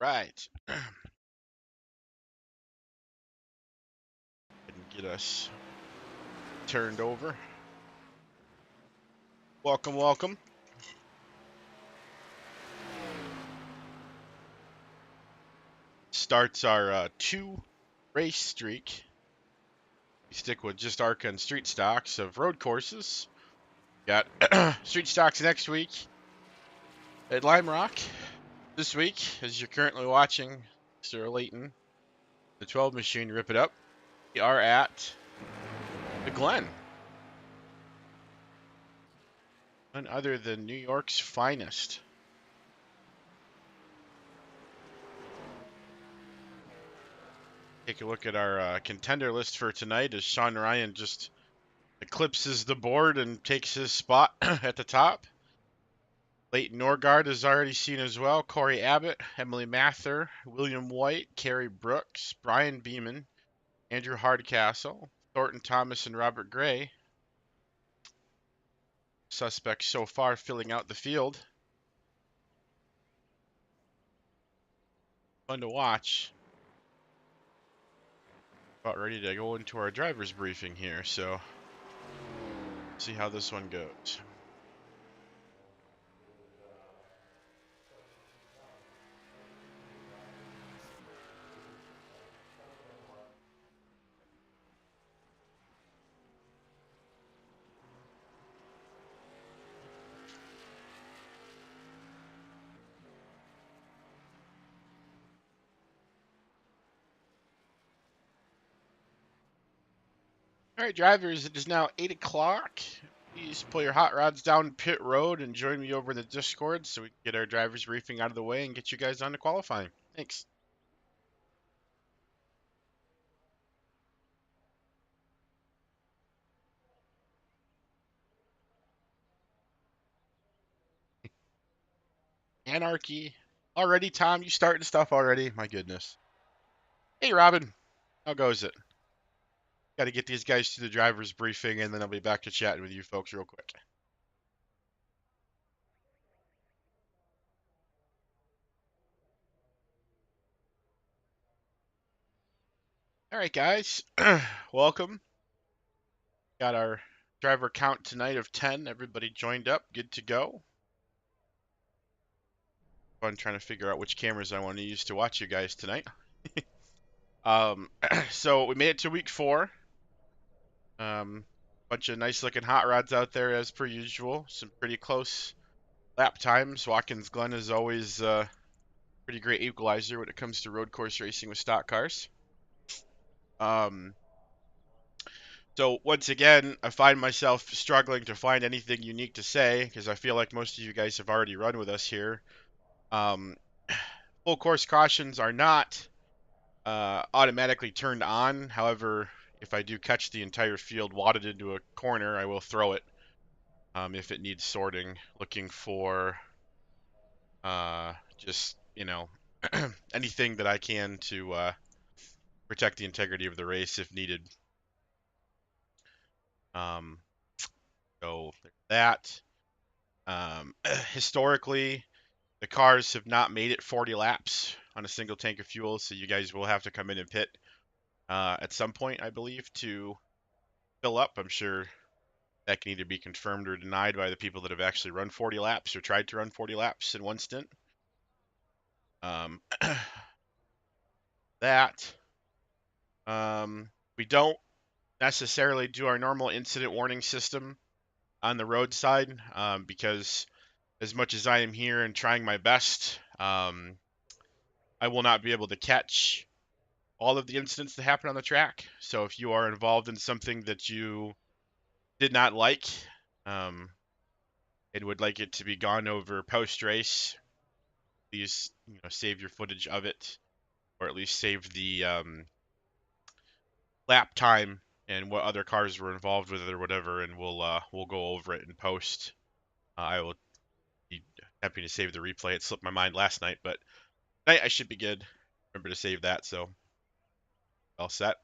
Right. And get us turned over. Welcome, welcome. Starts our 2-race streak. We stick with just ARCA and street stocks of road courses. Got street stocks next week at Lime Rock. This week, as you're currently watching, Mr. Layton, the 12 machine, rip it up. We are at the Glen. None other than New York's finest. Take a look at our contender list for tonight as Sean Ryan just eclipses the board and takes his spot at the top. Leighton Norgard is already seen as well. Corey Abbott, Emily Mather, William White, Kerry Brooks, Brian Beeman, Andrew Hardcastle, Thornton Thomas, and Robert Gray. Suspects so far filling out the field. Fun to watch. About ready to go into our driver's briefing here, so see how this one goes. All right, drivers, it is now 8 o'clock. Please pull your hot rods down pit road and join me over in the Discord so we can get our driver's briefing out of the way and get you guys on to qualifying. Thanks. Anarchy. Already, Tom, you starting stuff already? My goodness. Hey, Robin. How goes it? Got to get these guys to the driver's briefing, and then I'll be back to chatting with you folks real quick. All right, guys. Welcome. Got our driver count tonight of 10. Everybody joined up. Good to go. Fun trying to figure out which cameras I want to use to watch you guys tonight. So we made it to week 4. Bunch of nice looking hot rods out there as per usual. Some pretty close lap times. Watkins Glen is always pretty great equalizer when it comes to road course racing with stock cars. So once again, I find myself struggling to find anything unique to say because I feel like most of you guys have already run with us here. Full course cautions are not automatically turned on. However, if I do catch the entire field wadded into a corner, I will throw it if it needs sorting, looking for just, anything that I can to protect the integrity of the race if needed. So that. Historically, the cars have not made it 40 laps on a single tank of fuel, so you guys will have to come in and pit at some point, I believe, to fill up. I'm sure that can either be confirmed or denied by the people that have actually run 40 laps or tried to run 40 laps in one stint. That we don't necessarily do our normal incident warning system on the roadside because as much as I am here and trying my best, I will not be able to catch all of the incidents that happen on the track. So if you are involved in something that you did not like and would like it to be gone over post race, please save your footage of it, or at least save the lap time and what other cars were involved with it or whatever, and we'll go over it in post. I will be happy to save the replay. It slipped my mind last night, but tonight I should be good. Remember to save that, so all set.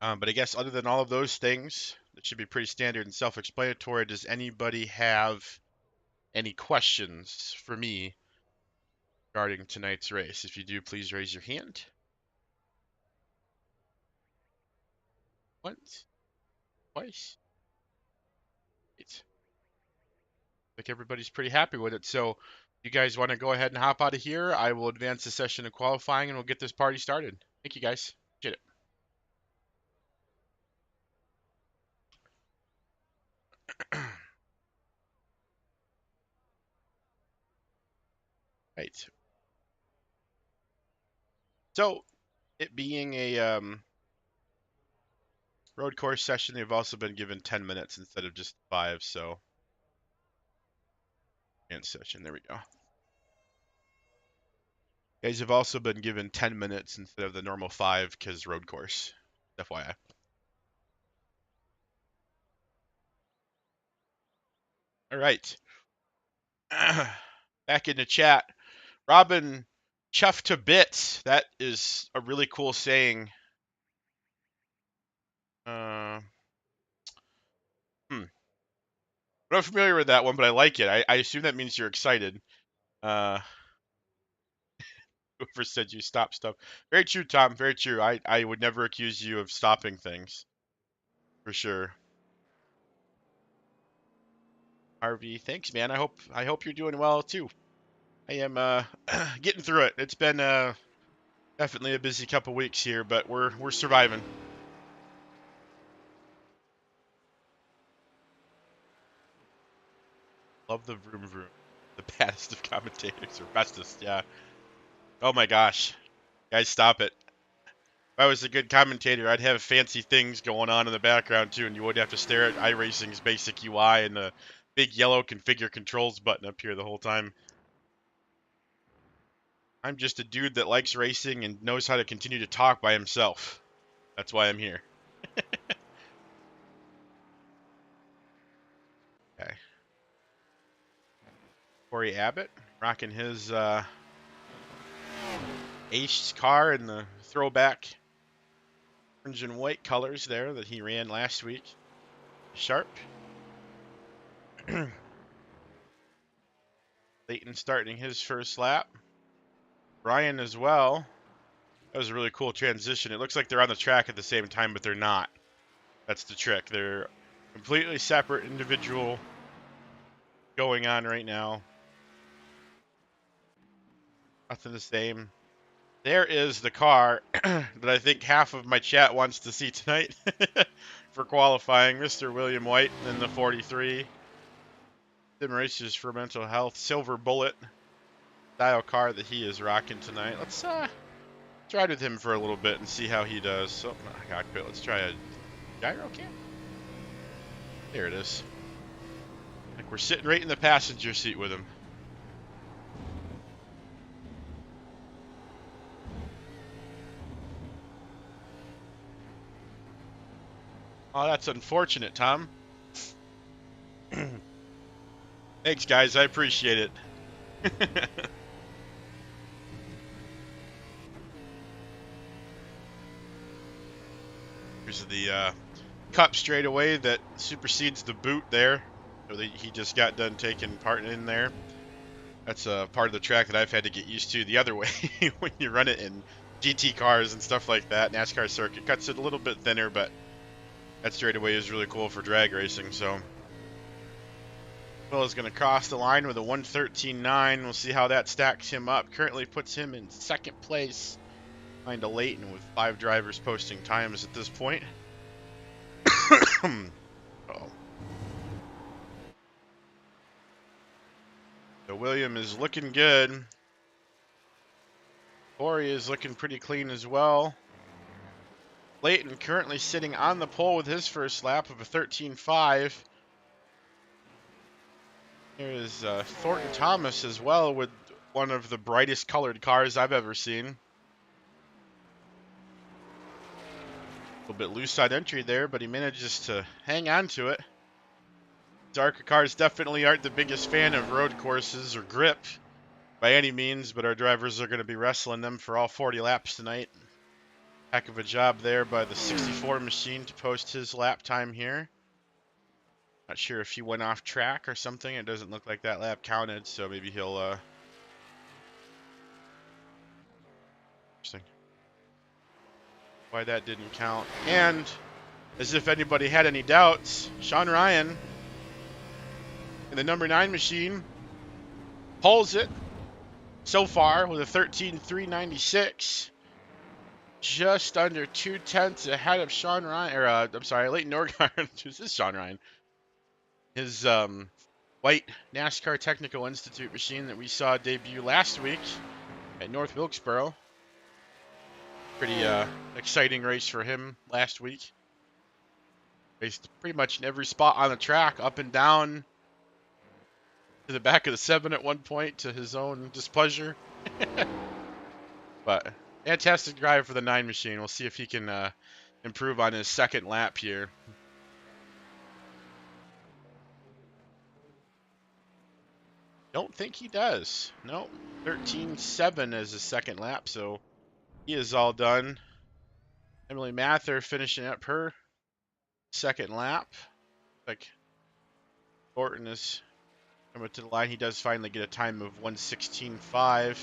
But I guess other than all of those things, that should be pretty standard and self-explanatory. Does anybody have any questions for me regarding tonight's race. If you do, please raise your hand. Once, twice. It's like everybody's pretty happy with it. So you guys want to go ahead and hop out of here? I will advance the session of qualifying and we'll get this party started. Thank you guys. Appreciate it. Right. So it being a road course session, they've also been given 10 minutes instead of just 5. So and session. There we go. Guys have also been given 10 minutes instead of the normal 5 because road course. FYI. All right. Back in the chat. Robin chuffed to bits. That is a really cool saying. I'm not familiar with that one, but I like it. I assume that means you're excited. Uh, whoever said you stop stuff. Very true, Tom. Very true. I would never accuse you of stopping things. For sure. Harvey, thanks, man. I hope you're doing well too. I am getting through it. It's been definitely a busy couple weeks here, but we're surviving. Love the vroom vroom. The baddest of commentators, or bestest, yeah. Oh my gosh. Guys, stop it. If I was a good commentator, I'd have fancy things going on in the background too, and you would have to stare at iRacing's basic UI and the big yellow configure controls button up here the whole time. I'm just a dude that likes racing and knows how to continue to talk by himself. That's why I'm here. Okay. Corey Abbott rocking his Ace car in the throwback orange and white colors there that he ran last week. Sharp. Leighton starting his first lap. Brian as well. That was a really cool transition. It looks like they're on the track at the same time, but they're not. That's the trick. They're completely separate individual going on right now. Nothing the same. There is the car that I think half of my chat wants to see tonight for qualifying. Mr. William White in the 43. Sim Races for Mental Health. Silver Bullet style car that he is rocking tonight. Let's ride with him for a little bit and see how he does. So, cockpit. Let's try a gyro cam. There it is. Like we're sitting right in the passenger seat with him. Oh, that's unfortunate, Tom. Thanks, guys. I appreciate it. Here's the cup straightaway that supersedes the boot there. So he just got done taking part in there. That's a part of the track that I've had to get used to the other way when you run it in GT cars and stuff like that. NASCAR circuit cuts it a little bit thinner, but that straightaway is really cool for drag racing. So Will is going to cross the line with a 1:13.9. We'll see how that stacks him up. Currently puts him in second place behind a Leighton with 5 drivers posting times at this point. Uh-oh. So William is looking good. Corey is looking pretty clean as well. Leighton currently sitting on the pole with his first lap of a 13.5. Here is Thornton Thomas as well with one of the brightest colored cars I've ever seen. A little bit loose side entry there, but he manages to hang on to it. ARCA cars definitely aren't the biggest fan of road courses or grip by any means, but our drivers are going to be wrestling them for all 40 laps tonight. Heck of a job there by the 64 machine to post his lap time here. Not sure if he went off track or something. It doesn't look like that lap counted, so maybe he'll why that didn't count. And as if anybody had any doubts, Sean Ryan in the number 9 machine pulls it so far with a 13.396. Just under 2/10 ahead of Sean Ryan, or I'm sorry, Leighton Norgard. This is Sean Ryan. His white NASCAR Technical Institute machine that we saw debut last week at North Wilkesboro. Pretty exciting race for him last week. Raced pretty much in every spot on the track, up and down to the back of the 7 at one point to his own displeasure. But fantastic drive for the 9 machine. We'll see if he can improve on his second lap here. Don't think he does. Nope. 13.7 as his second lap, so he is all done. Emily Mather finishing up her second lap. Like Thornton is coming to the line. He does finally get a time of 1:16.5.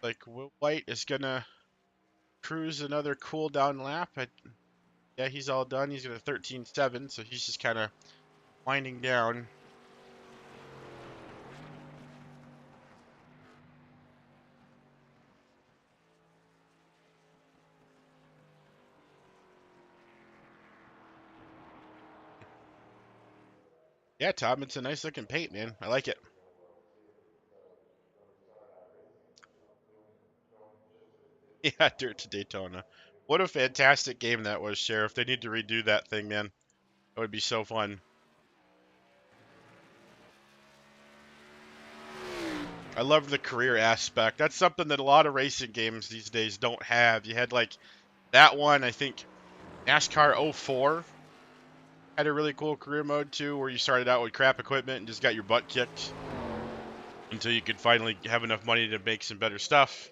Like White is gonna cruise another cool down lap. Yeah, he's all done. He's got a 13.7, so he's just kind of winding down. Yeah, Tom, it's a nice looking paint, man. I like it. Yeah, Dirt to Daytona. What a fantastic game that was, Sheriff. They need to redo that thing, man. That would be so fun. I love the career aspect. That's something that a lot of racing games these days don't have. You had like that one, I think NASCAR '04 had a really cool career mode too, where you started out with crap equipment and just got your butt kicked until you could finally have enough money to make some better stuff.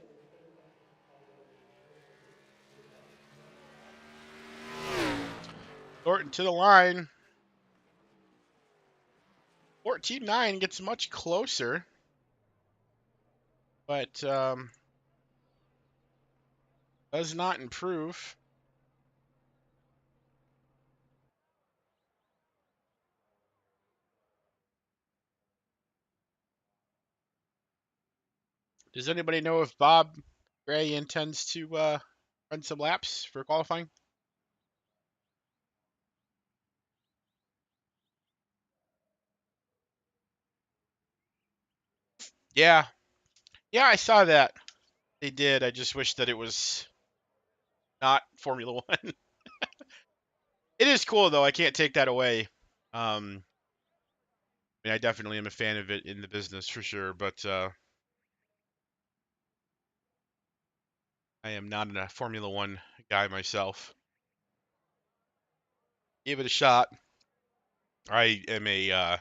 Thornton to the line. 14.9 gets much closer, but does not improve. Does anybody know if Bob Gray intends to run some laps for qualifying? Yeah. Yeah, I saw that. They did. I just wish that it was not Formula One. It is cool though. I can't take that away. I mean, I definitely am a fan of it in the business for sure, but I am not a Formula One guy myself. Give it a shot. I am a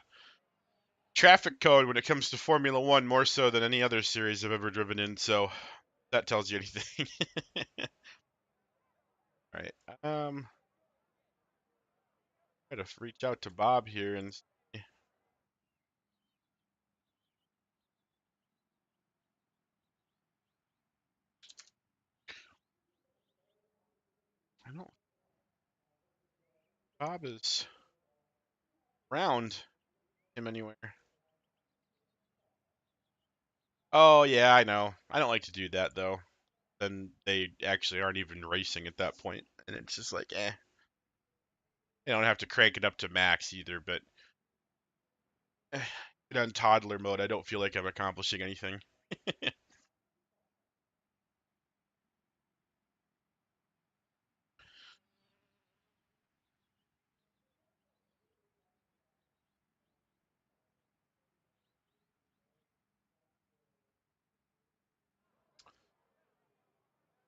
traffic cone when it comes to Formula One, more so than any other series I've ever driven in. So that tells you anything. All right. Try to reach out to Bob here and I don't. Bob is around him anywhere. Oh yeah, I know. I don't like to do that though. Then they actually aren't even racing at that point, and it's just like, eh. They don't have to crank it up to max either, but on toddler mode, I don't feel like I'm accomplishing anything.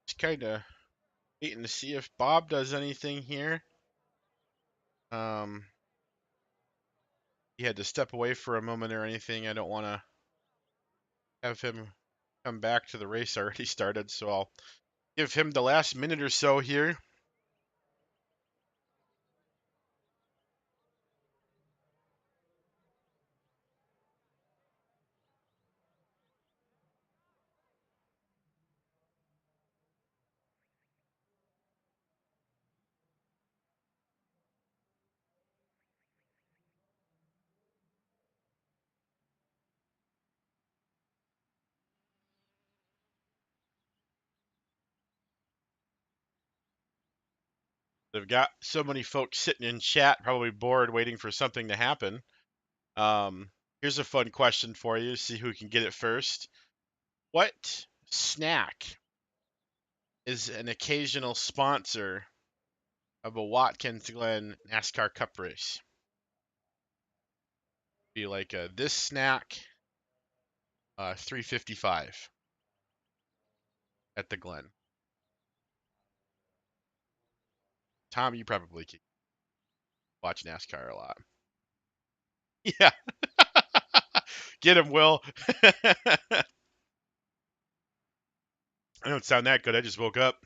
Just kind of waiting to see if Bob does anything here. Um, he had to step away for a moment or anything. I don't want to have him come back to the race already started, so I'll give him the last minute or so here. They've got so many folks sitting in chat, probably bored, waiting for something to happen. Here's a fun question for you. See who can get it first. What snack is an occasional sponsor of a Watkins Glen NASCAR Cup race? Be like this snack, 355 at the Glen. Tom, you probably can watch NASCAR a lot. Yeah. Get him, Will. I don't sound that good. I just woke up.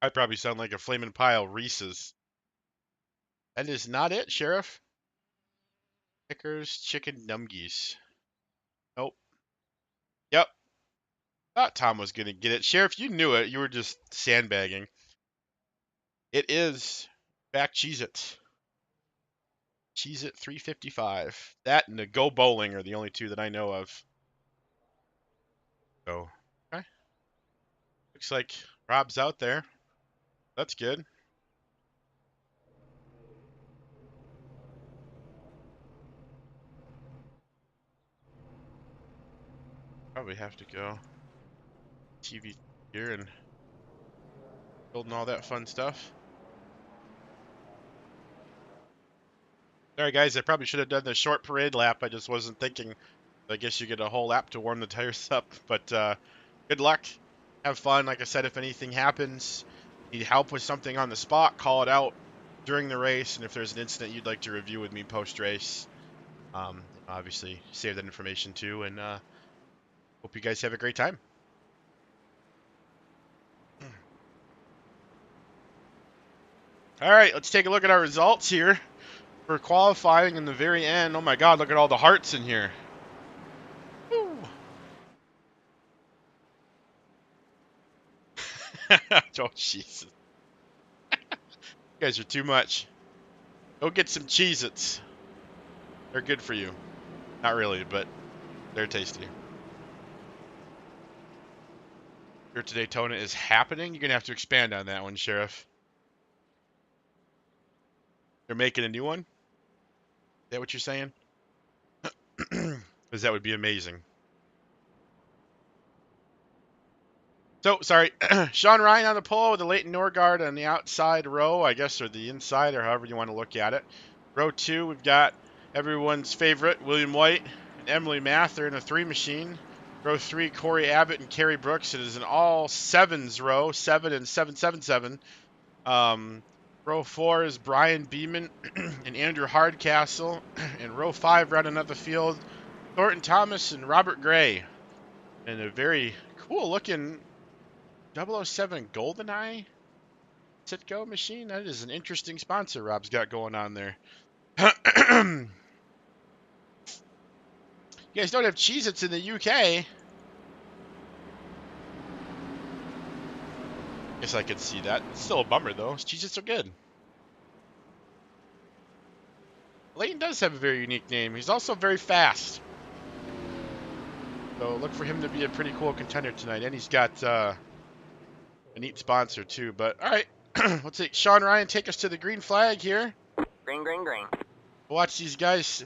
I probably sound like a flaming pile Reese's. That is not it, Sheriff. Pickers chicken numgies. Nope. Yep. Thought Tom was gonna get it. Sheriff, you knew it. You were just sandbagging. It is back Cheez-It. Cheez-It 355. That and the Go Bowling are the only two that I know of. So, okay. Looks like Rob's out there. That's good. Probably have to go TV here and building all that fun stuff. Sorry guys, I probably should have done the short parade lap. I just wasn't thinking. I guess you get a whole lap to warm the tires up. But good luck. Have fun. Like I said, if anything happens, need help with something on the spot, call it out during the race. And if there's an incident you'd like to review with me post-race, obviously save that information too. And hope you guys have a great time. All right, let's take a look at our results here for qualifying in the very end. Oh my God, look at all the hearts in here. Woo. Oh, Jesus. You guys are too much. Go get some Cheez-Its. They're good for you. Not really, but they're tasty. Here to Daytona is happening. You're going to have to expand on that one, Sheriff. They're making a new one? Is that what you're saying? Because that would be amazing. So, sorry, Sean Ryan on the pole with the Leighton Norgard on the outside row, I guess, or the inside, or however you want to look at it. Row 2, we've got everyone's favorite, William White and Emily Mather in a 3 machine. Row 3, Corey Abbott and Kerry Brooks. It is an all 7s row, 7 and 777. Row 4 is Brian Beeman and Andrew Hardcastle. And row 5, rounding out the field, Thornton Thomas and Robert Gray. And a very cool looking 007 GoldenEye Citgo machine. That is an interesting sponsor Rob's got going on there. You guys don't have Cheez-Its in the UK. Guess I could see that. It's still a bummer though. Cheez-Its are good. Leighton does have a very unique name. He's also very fast. So look for him to be a pretty cool contender tonight. And he's got a neat sponsor too. But all right, let's see. Sean Ryan, take us to the green flag here. Green, green, green. Watch these guys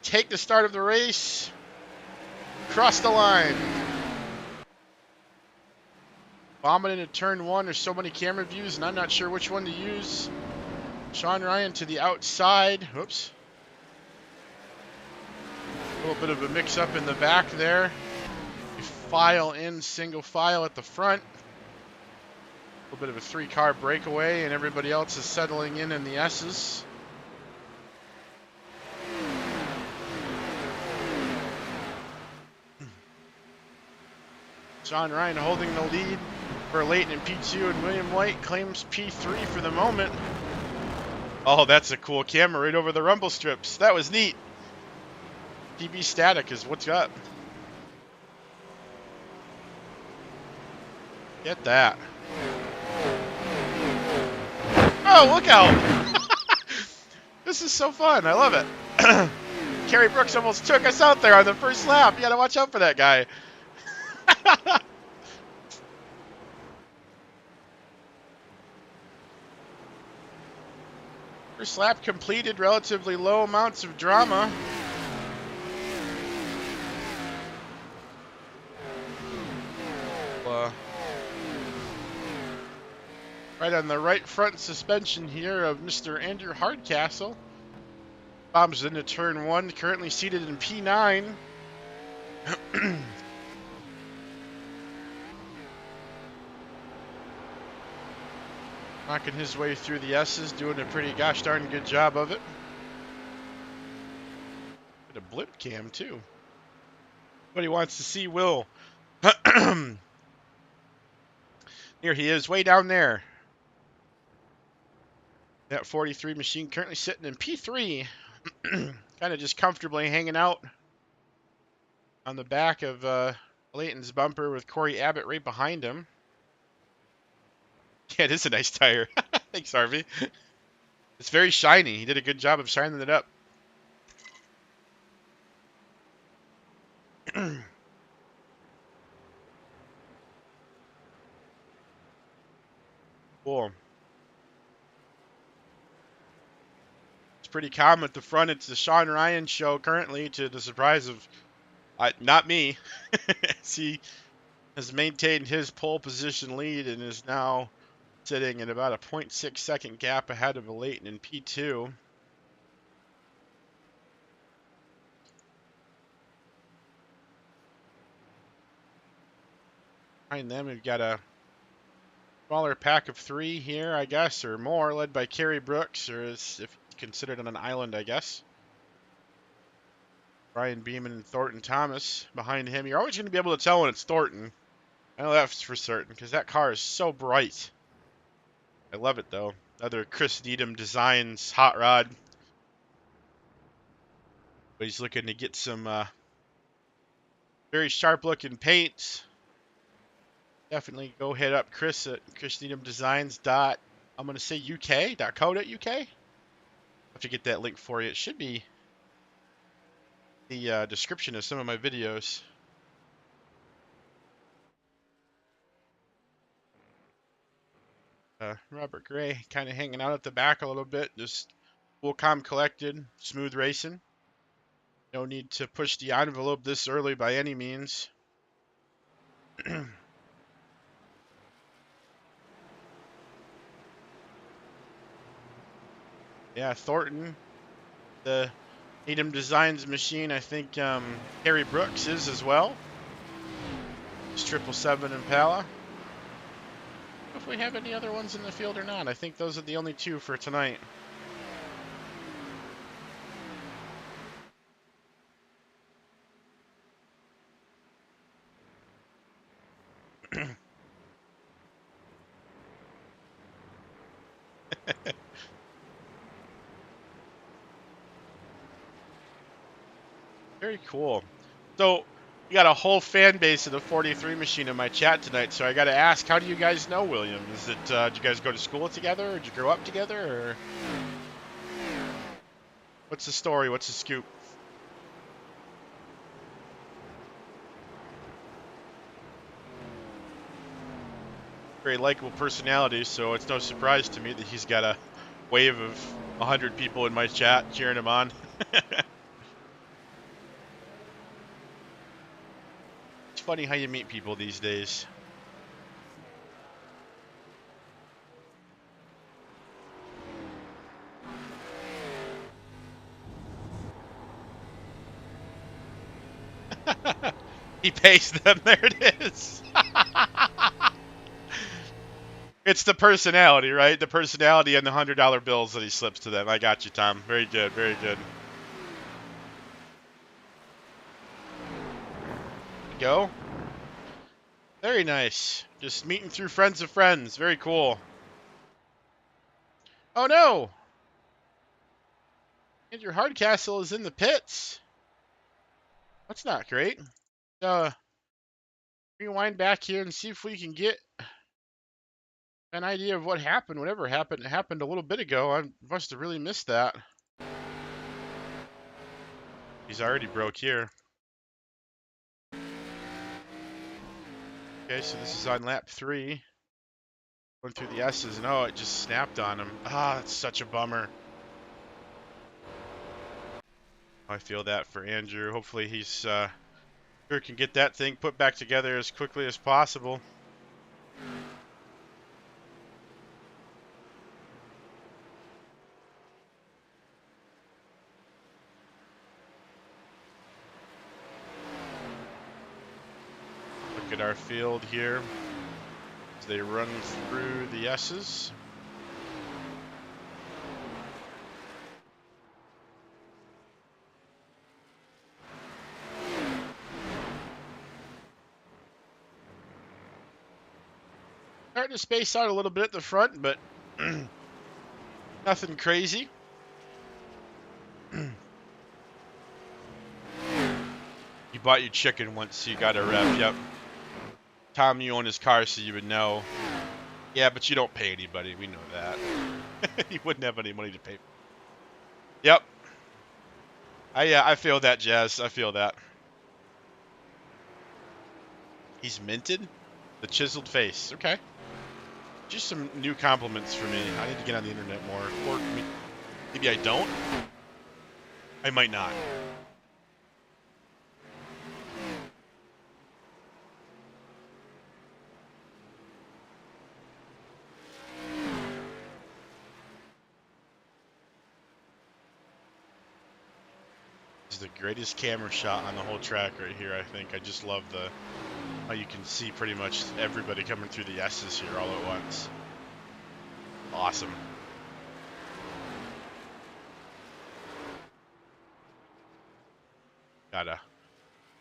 take the start of the race. Cross the line. Bombing into turn 1. There's so many camera views, and I'm not sure which one to use. Sean Ryan to the outside. Oops. A little bit of a mix-up in the back there. You file in single file at the front. A little bit of a 3-car breakaway, and everybody else is settling in the S's. Sean Ryan holding the lead for Leighton and P2, and William White claims P3 for the moment. Oh, that's a cool camera right over the rumble strips. That was neat. PB static is what's up. Get that. Oh, look out. This is so fun. I love it. Kerry Brooks almost took us out there on the first lap. You gotta watch out for that guy. First lap completed, relatively low amounts of drama. Right on the right front suspension here of Mr. Andrew Hardcastle. Bombs into turn 1, currently seated in P9. Knocking his way through the S's, doing a pretty gosh darn good job of it. Bit of blimp cam too. What he wants to see Will. Here he is, way down there. That 43 machine currently sitting in P3. Kind of just comfortably hanging out on the back of Layton's bumper with Corey Abbott right behind him. Yeah, it is a nice tire. Thanks, Harvey. It's very shiny. He did a good job of shining it up. Cool. It's pretty calm at the front. It's the Sean Ryan show currently, to the surprise of not me. He has maintained his pole position lead and is now sitting at about a 0.6 second gap ahead of Layton in P2. Behind them, we've got a smaller pack of 3 here, I guess, or more, led by Kerry Brooks, or if considered on an island, I guess. Brian Beeman and Thornton Thomas behind him. You're always going to be able to tell when it's Thornton. I know that's for certain, because that car is so bright. I love it, though. Another Chris Needham Designs hot rod. But he's looking to get some very sharp-looking paint. Definitely go hit up Chris at Chris Needham Designs. I'm going to say UK.co.uk. I'll have to get that link for you. It should be the description of some of my videos. Robert Gray kind of hanging out at the back a little bit, just cool, calm, collected, smooth racing. No need to push the envelope this early by any means. Yeah, Thornton, the Needham Designs machine, I think Harry Brooks is as well. It's 777 Impala. If we have any other ones in the field or not. I think those are the only 2 for tonight. Very cool. So, we got a whole fan base of the 43 machine in my chat tonight, so I got to ask, how do you guys know William? Is it, did you guys go to school together, or did you grow up together, or what's the story? What's the scoop? Very likable personality, so it's no surprise to me that he's got a wave of 100 people in my chat cheering him on. It's funny how you meet people these days. He pays them. There it is. It's the personality, right? The personality and the $100 bills that he slips to them. I got you, Tom. Very good. Very good. Go. Very nice. Just meeting through friends of friends. Very cool. Oh no! Andrew Hardcastle is in the pits. That's not great. Rewind back here and see if we can get an idea of what happened. Whatever happened, it happened a little bit ago. I must have really missed that. He's already broke here. Okay, so this is on lap 3. Going through the S's, and oh, it just snapped on him. Ah, that's such a bummer. I feel that for Andrew. Hopefully he's sure can get that thing put back together as quickly as possible. Look at our field here as they run through the S's. Starting to space out a little bit at the front, but nothing crazy. You bought your chicken once you got a rev, yep. Tom, you own his car, so you would know. Yeah, but you don't pay anybody, we know that. You wouldn't have any money to pay. Yep. I feel that, Jazz, I feel that. He's minted? The chiseled face, okay. Just some new compliments for me. I need to get on the internet more. Or maybe I don't? I might not. This is the greatest camera shot on the whole track right here, I think. I just love how you can see pretty much everybody coming through the S's here all at once. Awesome. Gotta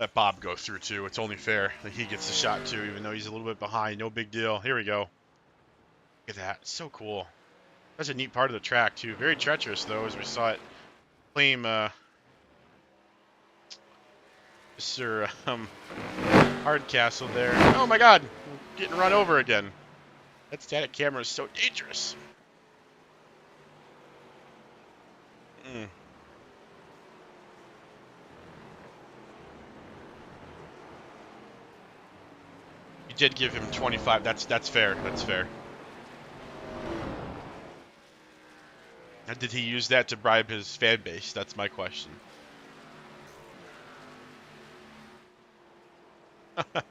let Bob go through too. It's only fair that he gets the shot too, even though he's a little bit behind. No big deal. Here we go. Look at that. So cool. That's a neat part of the track too. Very treacherous though, as we saw it claim Mr. Hardcastle there. Oh my god! Getting run over again. That static camera is so dangerous. You did give him 25. That's fair. That's fair. And did he use that to bribe his fan base? That's my question. Well,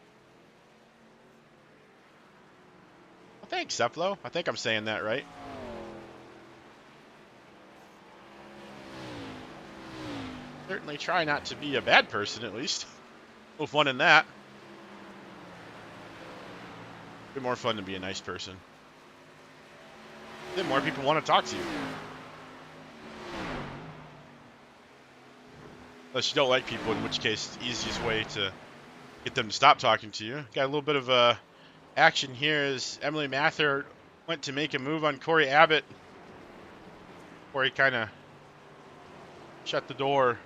thanks, Ceplo. I think I'm saying that right. Certainly try not to be a bad person, at least. A little fun in that. A bit more fun to be a nice person. Then more people want to talk to you. Unless you don't like people, in which case the easiest way to get them to stop talking to you. Got a little bit of action here as Emily Mather went to make a move on Corey Abbott. Corey kind of shut the door.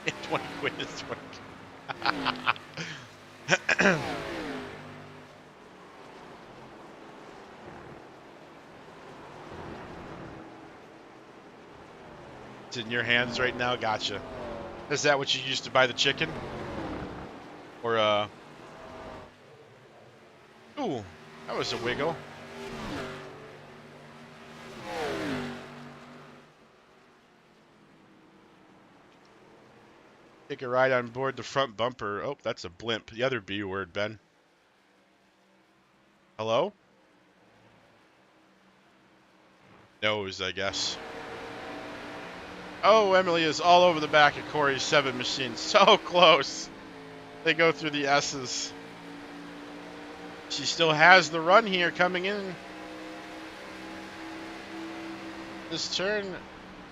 In 20 quid is 20. It's in your hands right now? Gotcha. Is that what you used to buy the chicken? Or, ooh, that was a wiggle. Take a ride on board the front bumper. Oh, that's a blimp. The other B word, Ben. Hello? Nose, I guess. Oh, Emily is all over the back of Corey's 7 machine. So close. They go through the S's. She still has the run here coming in. This turn,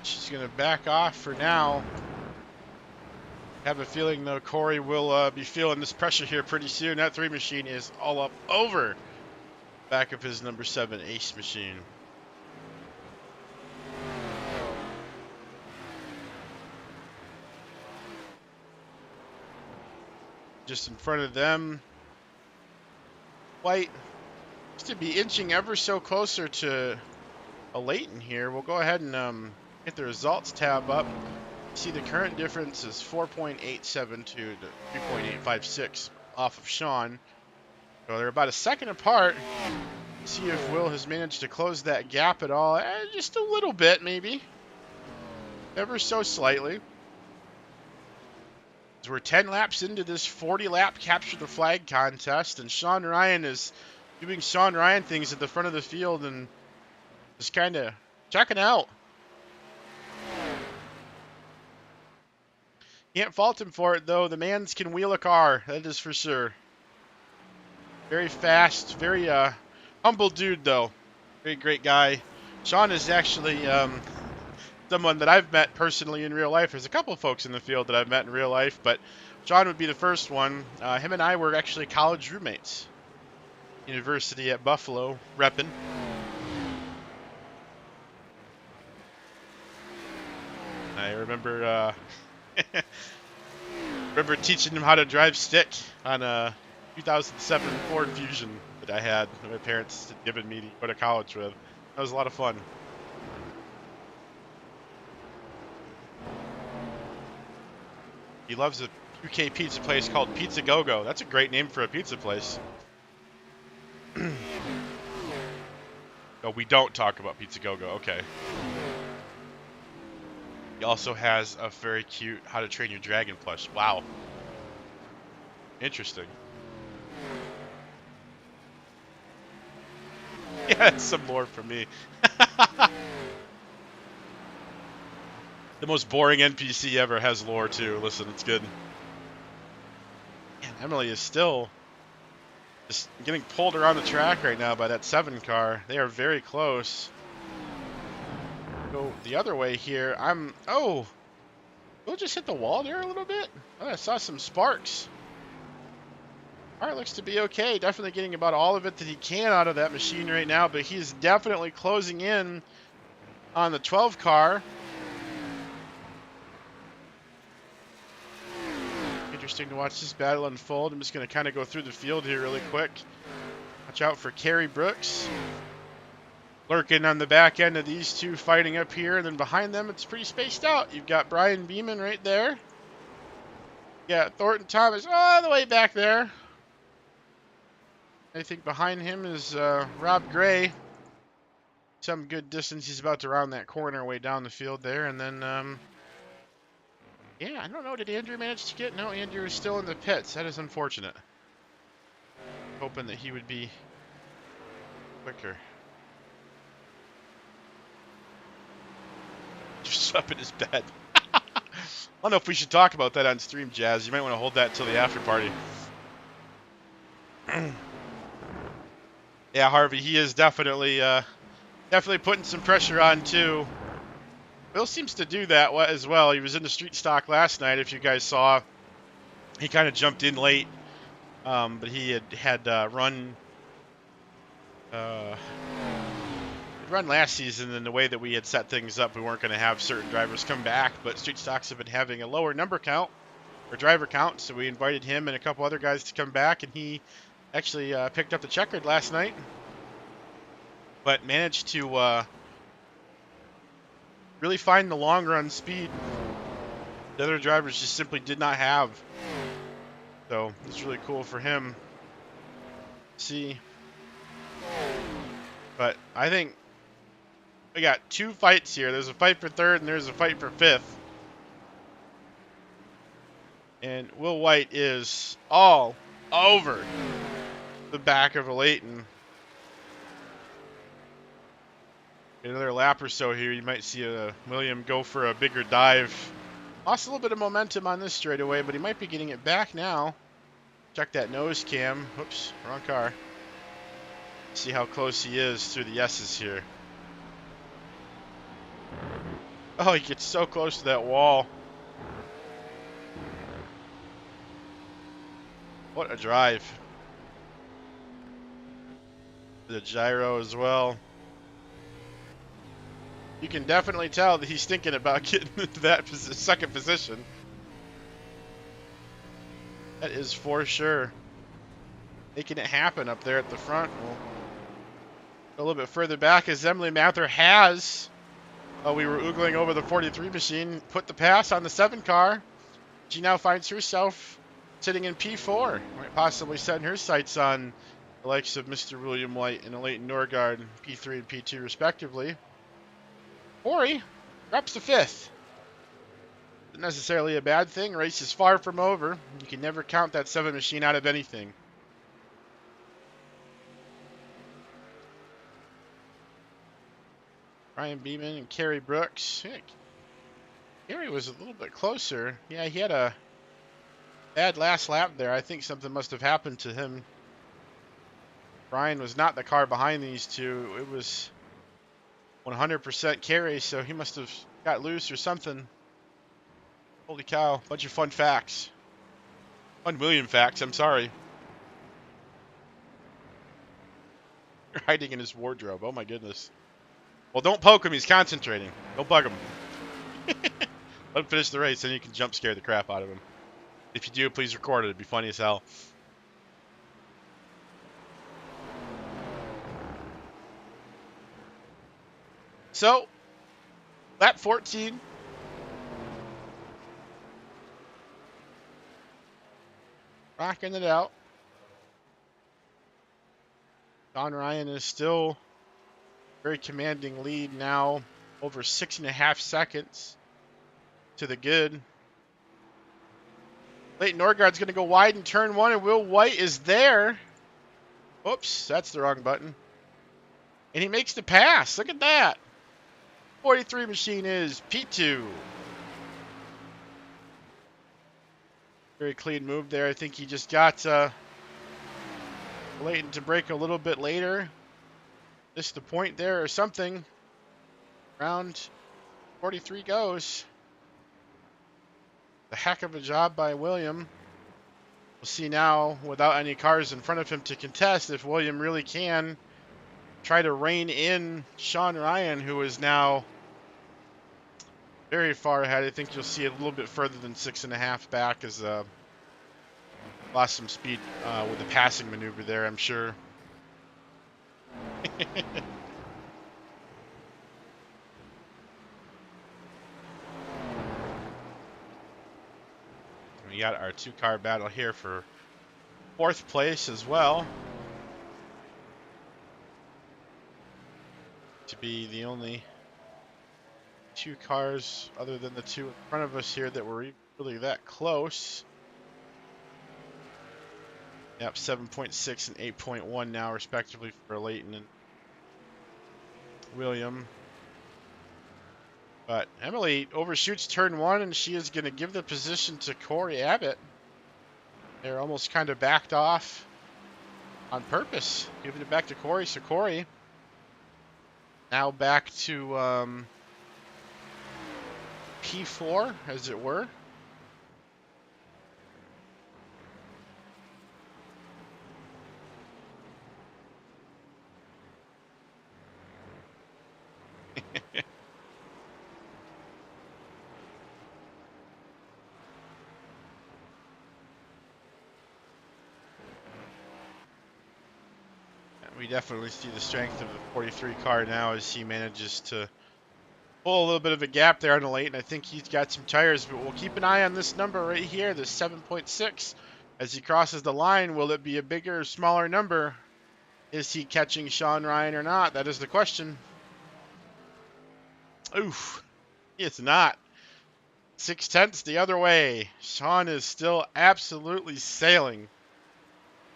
she's going to back off for now. Have a feeling, though, Corey will be feeling this pressure here pretty soon. That 3 machine is all up over back of his number 7 ace machine. Just in front of them, White seems to be inching ever so closer to a Leighton here. We'll go ahead and get the results tab up. See, the current difference is 4.872 to 3.856 off of Sean. So they're about a second apart. See if Will has managed to close that gap at all. Just a little bit, maybe. Ever so slightly. We're 10 laps into this 40-lap capture the flag contest, and Sean Ryan is doing Sean Ryan things at the front of the field and just kind of checking out. Can't fault him for it, though. The man's can wheel a car, that is for sure. Very fast, very humble dude, though. Very great guy. Sean is actually someone that I've met personally in real life. There's a couple of folks in the field that I've met in real life, but Sean would be the first one. Him and I were actually college roommates. University at Buffalo, reppin'. I remember remember teaching him how to drive stick on a 2007 Ford Fusion that I had that my parents had given me to go to college with. That was a lot of fun. He loves a UK pizza place called Pizza Go-Go. That's a great name for a pizza place. Oh, we don't talk about Pizza Go-Go. Okay. He also has a very cute How to Train Your Dragon plush. Wow. Interesting. Yeah, that's some lore from me. The most boring NPC ever has lore, too. Listen, it's good. Man, Emily is still just getting pulled around the track right now by that 7 car. They are very close. Go the other way here. Oh! We'll just hit the wall there a little bit. Oh, I saw some sparks. Alright, looks to be okay. Definitely getting about all of it that he can out of that machine right now, but he's definitely closing in on the 12 car. Interesting to watch this battle unfold. I'm just going to kind of go through the field here really quick. Watch out for Kerry Brooks. Lurking on the back end of these two fighting up here, and then behind them it's pretty spaced out. You've got Brian Beeman right there. Yeah, Thornton Thomas all the way back there. I think behind him is Rob Gray. Some good distance. He's about to round that corner way down the field there, and then yeah, I don't know. Did Andrew manage to get? No, Andrew is still in the pits. That is unfortunate. Hoping that he would be quicker. Just up in his bed. I don't know if we should talk about that on stream, Jazz. You might want to hold that till the after party. Yeah, Harvey, he is definitely putting some pressure on too. Bill seems to do that as well. He was in the street stock last night, if you guys saw. He kind of jumped in late, but he had run last season in the way that we had set things up. We weren't going to have certain drivers come back, but street stocks have been having a lower number count or driver count, so we invited him and a couple other guys to come back, and he actually picked up the checkered last night, but managed to really find the long run speed the other drivers just simply did not have. So it's really cool for him to see. But I think we got 2 fights here. There's a fight for 3rd and there's a fight for 5th. And Will White is all over the back of a Leighton. Another lap or so here, you might see William go for a bigger dive. Lost a little bit of momentum on this straightaway, but he might be getting it back now. Check that nose cam. Whoops, wrong car. See how close he is through the S's here. Oh, he gets so close to that wall. What a drive. The gyro as well. You can definitely tell that he's thinking about getting into that 2nd position. That is for sure. Making it happen up there at the front. We'll go a little bit further back as Emily Mather has. Oh, we were oogling over the 43 machine. Put the pass on the 7 car. She now finds herself sitting in P4. Might possibly setting her sights on the likes of Mr. William White and Leighton Norgard, P3 and P2 respectively. Corey drops to 5th. Not necessarily a bad thing. Race is far from over. You can never count that 7 machine out of anything. Ryan Beeman and Kerry Brooks. Yeah, Kerry was a little bit closer. Yeah, he had a bad last lap there. I think something must have happened to him. Brian was not the car behind these two. It was 100% Kerry, so he must have got loose or something. Holy cow. Bunch of fun facts. Fun William facts, I'm sorry. You're hiding in his wardrobe. Oh my goodness. Well, don't poke him. He's concentrating. Don't bug him. Let him finish the race, then you can jump scare the crap out of him. If you do, please record it. It'd be funny as hell. So, lap 14. Rocking it out. Sean Ryan is still very commanding lead now, over 6.5 seconds to the good. Leighton Norgard's going to go wide in turn 1, and Will White is there. Oops, that's the wrong button. And he makes the pass. Look at that. 43 machine is P2. Very clean move there. I think he just got Leighton to break a little bit later. Missed the point there or something. Round 43 goes. A heck of a job by William. We'll see now, without any cars in front of him to contest, if William really can try to rein in Sean Ryan, who is now very far ahead. I think you'll see it a little bit further than 6.5 back, as lost some speed with the passing maneuver there, I'm sure. We got our 2-car battle here for 4th place as well. To be the only 2 cars other than the 2 in front of us here that were really that close. Yep, 7.6 and 8.1 now respectively for Leighton and William. But Emily overshoots turn 1, and she is going to give the position to Corey Abbott. They're almost kind of backed off on purpose, giving it back to Corey. So Corey now back to P4, as it were. We definitely see the strength of the 43 car now as he manages to pull a little bit of a gap there on the Leighton. I think he's got some tires, but we'll keep an eye on this number right here, the 7.6. As he crosses the line, will it be a bigger or smaller number? Is he catching Sean Ryan or not? That is the question. Oof, it's not. 0.6 the other way. Sean is still absolutely sailing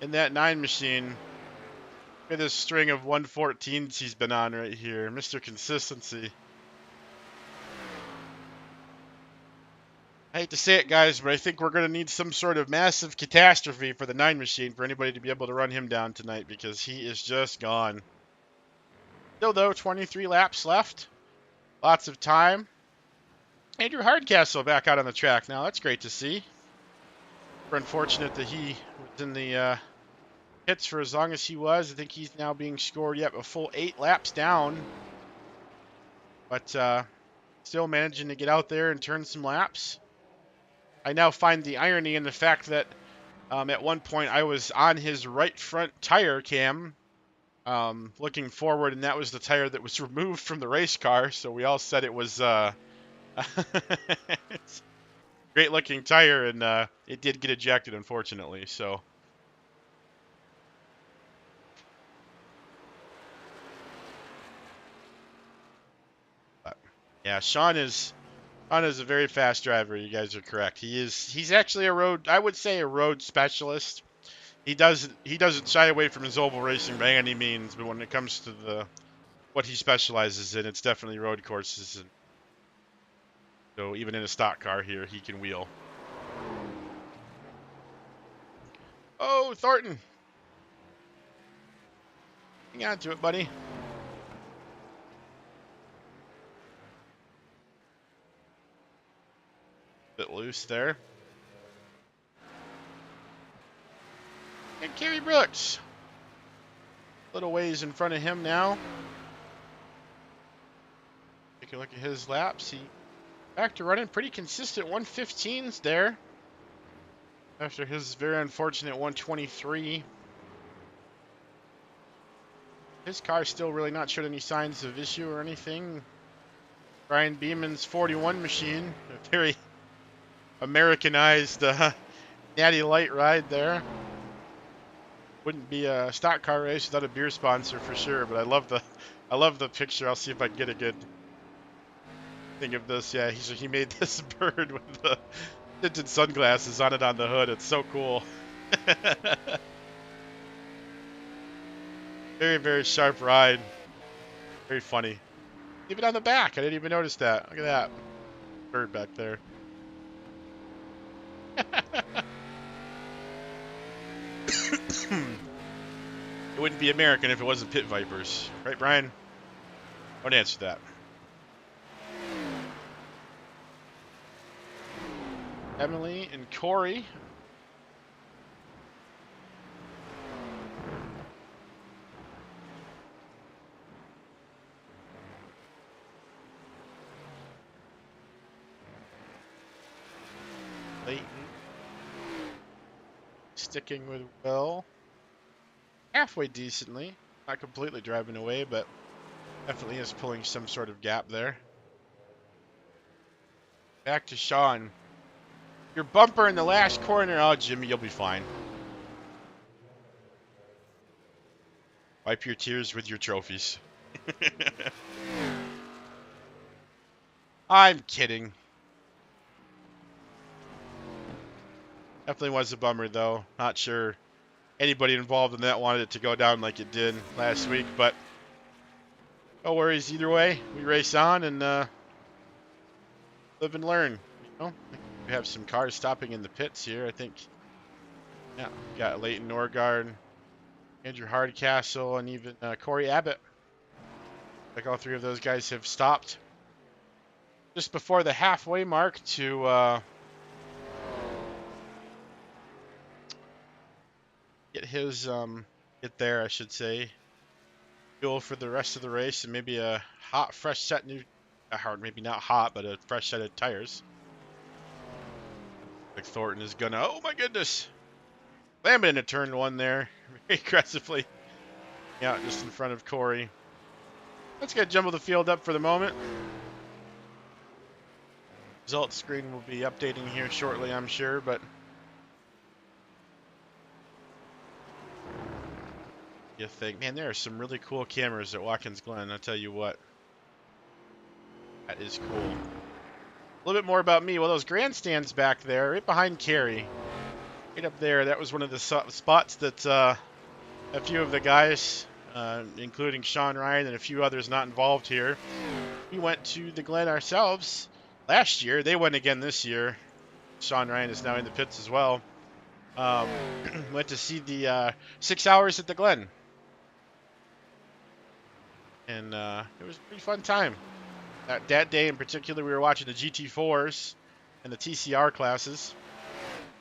in that 9 machine. Look at this string of 114s he's been on right here. Mr. Consistency. I hate to say it, guys, but I think we're going to need some sort of massive catastrophe for the 9 machine for anybody to be able to run him down tonight, because he is just gone. Still, though, 23 laps left. Lots of time. Andrew Hardcastle back out on the track now. That's great to see. We're unfortunate that he was in the hits for as long as he was. I think he's now being scored, a full 8 laps down. But still managing to get out there and turn some laps. I now find the irony in the fact that at one point I was on his right front tire cam looking forward, and that was the tire that was removed from the race car. So we all said it was great looking tire, and it did get ejected, unfortunately. So Yeah, Sean is a very fast driver. You guys are correct. He's actually I would say a road specialist. He doesn't shy away from his oval racing by any means, but when it comes to what he specializes in, it's definitely road courses. And so even in a stock car here, he can wheel. Oh, Thornton. Hang on to it, buddy. Bit loose there. And Kerry Brooks. Little ways in front of him now. Take a look at his laps. He back to running pretty consistent 115s there. After his very unfortunate 123. His car's still really not showed any signs of issue or anything. Brian Beeman's 41 machine. A very Americanized natty light ride there. Wouldn't be a stock car race without a beer sponsor for sure, but I love the picture. I'll see if I can get a good thing of this. Yeah, he made this bird with the tinted sunglasses on it on the hood. It's so cool. Very, very sharp ride. Very funny. Even on the back, I didn't even notice that. Look at that bird back there. It wouldn't be American if it wasn't Pit Vipers. Right, Brian? Don't answer that. Emily and Corey. Leighton. Sticking with Will. Halfway decently. Not completely driving away, but definitely is pulling some sort of gap there. Back to Sean. Your bumper in the last corner. Oh, Jimmy, you'll be fine. Wipe your tears with your trophies. I'm kidding. Definitely was a bummer, though. Not sure anybody involved in that wanted it to go down like it did last week, but no worries either way. We race on and live and learn. You know, we have some cars stopping in the pits here. I think, yeah, we got Leighton Norgard, Andrew Hardcastle, and even Corey Abbott. Like all three of those guys have stopped just before the halfway mark to get there, I should say. Fuel for the rest of the race and maybe a hot, fresh set maybe not hot, but a fresh set of tires. Like Thornton is gonna, oh my goodness, slam it into turn one there, very aggressively. Yeah, just in front of Corey. Let's get jumble the field up for the moment. Results screen will be updating here shortly, I'm sure, but you think, man, there are some really cool cameras at Watkins Glen, I'll tell you what. That is cool. A little bit more about me. Well, those grandstands back there, right behind Kerry, right up there, that was one of the spots that a few of the guys, including Sean Ryan and a few others not involved here, we went to the Glen ourselves last year. They went again this year. Sean Ryan is now in the pits as well. Went to see the 6 hours at the Glen. And it was a pretty fun time. That day in particular, we were watching the GT4s and the TCR classes,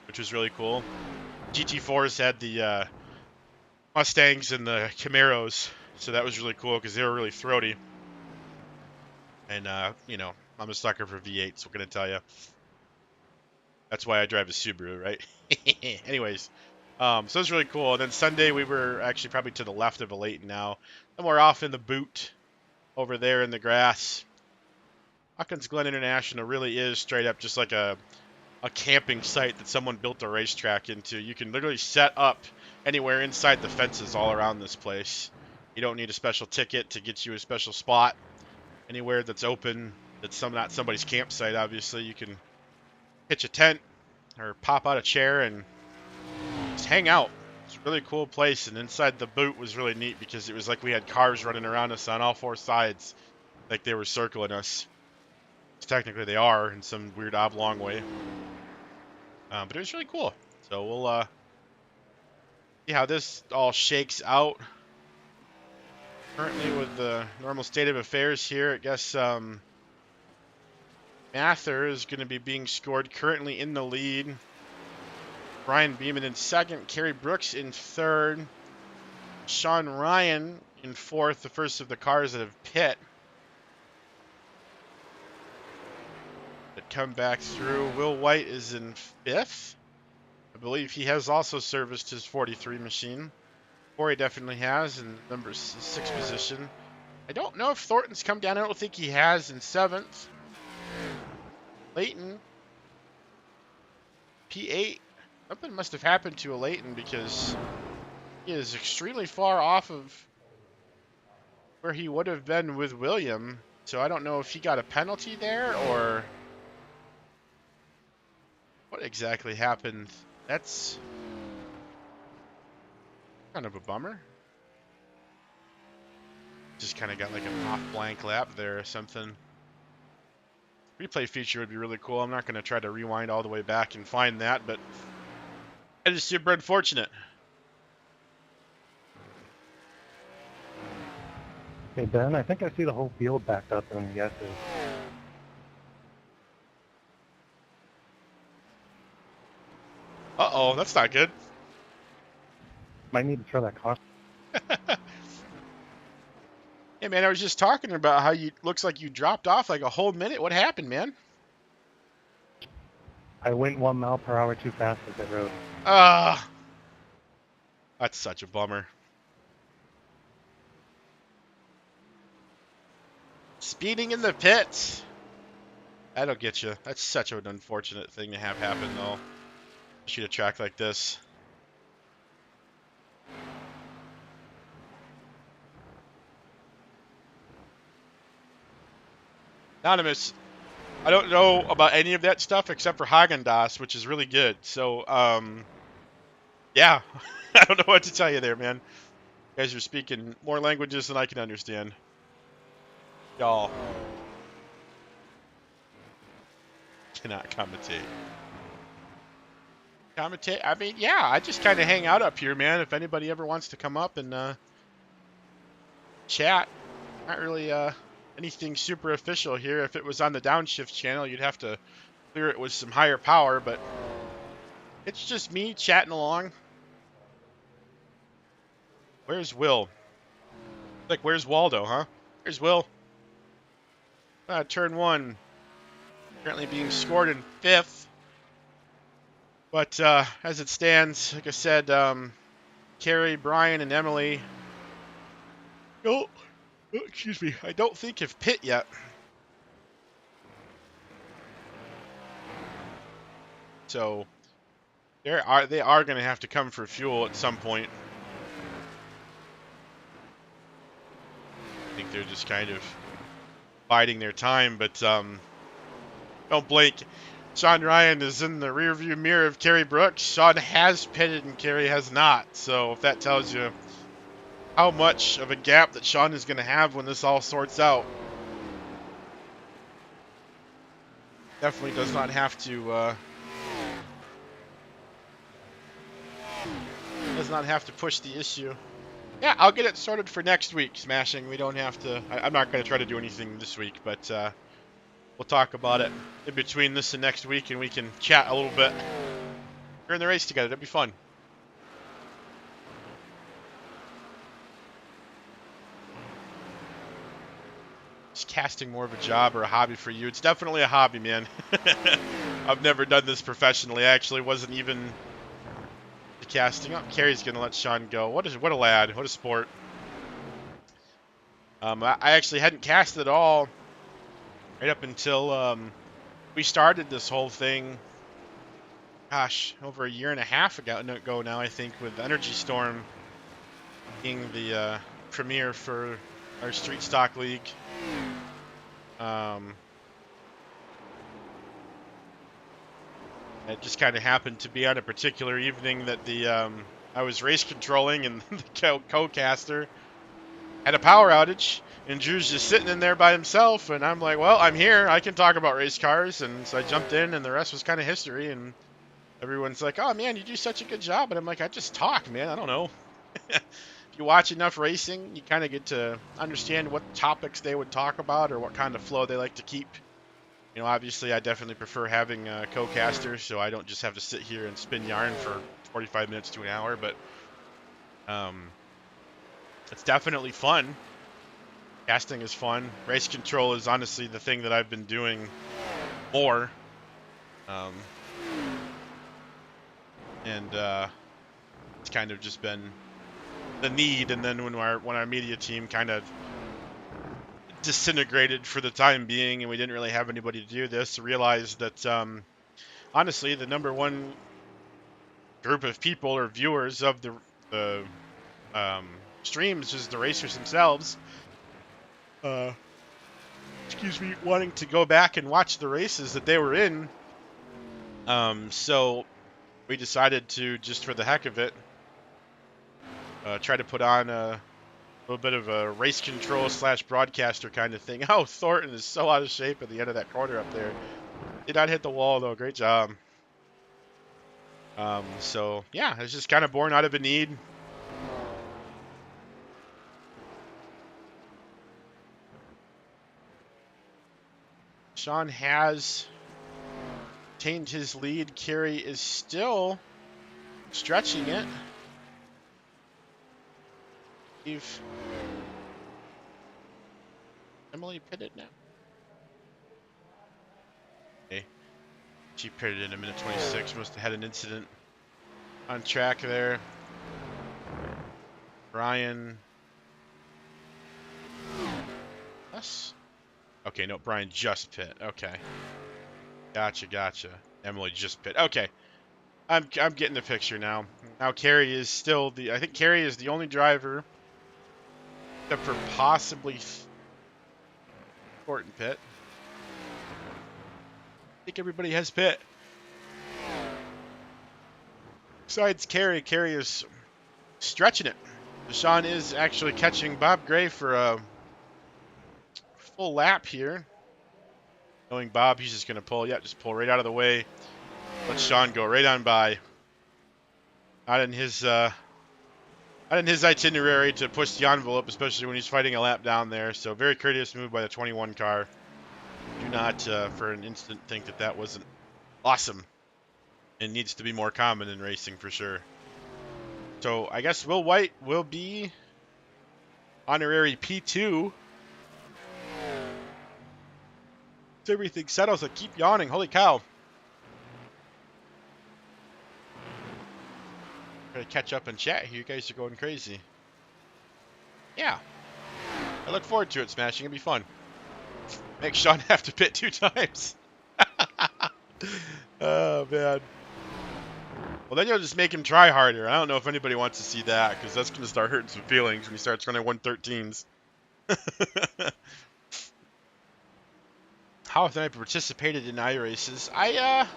which was really cool. GT4s had the Mustangs and the Camaros, so that was really cool because they were really throaty. And, you know, I'm a sucker for V8s, what can I tell you? That's why I drive a Subaru, right? Anyways, so it was really cool. And then Sunday, we were actually probably to the left of a Leighton now. And we're off in the boot over there in the grass. Watkins Glen International really is straight up just like a camping site that someone built a racetrack into. You can literally set up anywhere inside the fences all around this place. You don't need a special ticket to get you a special spot. Anywhere that's open, It's not somebody's campsite, obviously. You can pitch a tent or pop out a chair and just hang out. It's a really cool place, and inside the boot was really neat because it was like we had cars running around us on all four sides, like they were circling us. Technically they are in some weird oblong way. But it was really cool. So we'll see how this all shakes out. Currently with the normal state of affairs here, I guess Mather is going to be being scored currently in the lead. Brian Beeman in second, Kerry Brooks in third, Sean Ryan in fourth, the first of the cars that have pit. That come back through. Will White is in fifth. I believe he has also serviced his 43 machine. Corey definitely has in number 6 position. I don't know if Thornton's come down. I don't think he has in 7th. Leighton, P8. Something must have happened to a Leighton because he is extremely far off of where he would have been with William. So I don't know if he got a penalty there or what exactly happened. That's kind of a bummer. Just kind of got like an off blank lap there or something. Replay feature would be really cool. I'm not going to try to rewind all the way back and find that, but it is super unfortunate. Hey Ben, I think I see the whole field backed up on the S's. Uh-oh, that's not good. Might need to throw that caution. Hey man, I was just talking about how you looks like you dropped off like a whole minute. What happened, man? I went 1 mile per hour too fast as I rode. That's such a bummer. Speeding in the pits. That'll get you. That's such an unfortunate thing to have happen, though. Shoot a track like this. Anonymous, I don't know about any of that stuff except for Haagen-Dazs, which is really good. So, yeah, I don't know what to tell you there, man. You guys are speaking more languages than I can understand. Y'all cannot commentate. Commentate? I mean, yeah, I just kind of hang out up here, man. If anybody ever wants to come up and chat, not really anything super official here. If it was on the Downshift channel, you'd have to clear it with some higher power, but it's just me chatting along. Where's Will? Like, where's Waldo, huh? Where's Will? Turn 1. Currently being scored in 5th. But as it stands, like I said, Carrie, Brian, and Emily. Oh, excuse me. I don't think have pit yet. So they are going to have to come for fuel at some point. I think they're just kind of biding their time, but don't blink. Sean Ryan is in the rearview mirror of Kerry Brooks. Sean has pitted and Kerry has not. So if that tells you how much of a gap that Sean is going to have when this all sorts out. Definitely does not have to push the issue. Yeah, I'll get it sorted for next week, Smashing. We don't have to... I'm not going to try to do anything this week, but we'll talk about it in between this and next week, and we can chat a little bit. We're in the race together. That'd be fun. Is casting more of a job or a hobby for you? It's definitely a hobby, man. I've never done this professionally. I actually wasn't even... casting. Oh, Carrie's gonna let Sean go. What a lad. What a sport. I actually hadn't cast at all right up until we started this whole thing. Gosh, over a year and a half ago now, I think, with Energy Storm being the premiere for our Street Stock League. It just kind of happened to be on a particular evening that I was race controlling, and the co-caster had a power outage, and Drew's just sitting in there by himself, and I'm like, well, I'm here, I can talk about race cars, and so I jumped in, and the rest was kind of history, and everyone's like, oh man, you do such a good job, and I'm like, I just talk, man, I don't know. If you watch enough racing, you kind of get to understand what topics they would talk about or what kind of flow they like to keep. You know, obviously, I definitely prefer having a co-caster, so I don't just have to sit here and spin yarn for 45 minutes to an hour, but um, it's definitely fun. Casting is fun. Race control is honestly the thing that I've been doing more. Um, and it's kind of just been the need, and then when our media team kind of disintegrated for the time being, and we didn't really have anybody to do this, realized that honestly, the number one group of people or viewers of the streams is the racers themselves. Excuse me, wanting to go back and watch the races that they were in. So we decided to, just for the heck of it, try to put on a little bit of a race control / broadcaster kind of thing. Oh, Thornton is so out of shape at the end of that corner up there. Did not hit the wall though. Great job. So yeah, it's just kind of born out of a need. Sean has retained his lead. Kerry is still stretching it. Emily pitted now. Okay. She pitted in a minute 26. Must have had an incident on track there. Brian. Yes. Okay, no, Brian just pit. Okay. Gotcha. Emily just pit. Okay. I'm getting the picture now. Now Kerry is still I think Kerry is the only driver, except for possibly Thornton pit. I think everybody has pit. Besides Kerry is stretching it. Deshaun is actually catching Bob Gray for a full lap here. Knowing Bob, he's just going to pull. Yeah, just pull right out of the way. Let Sean go right on by. Not in his itinerary to push the envelope, especially when he's fighting a lap down there. So very courteous move by the 21 car. Do not for an instant think that wasn't awesome. It needs to be more common in racing for sure. So I guess Will White will be honorary P2. Everything settles. I keep yawning. Holy cow. Gotta catch up and chat here. You guys are going crazy. Yeah. I look forward to it, Smashing. It'll be fun. Make Sean have to pit 2 times. Oh, man. Well, then you'll just make him try harder. I don't know if anybody wants to see that, because that's going to start hurting some feelings when he starts running 113s. How have I participated in iRaces? I've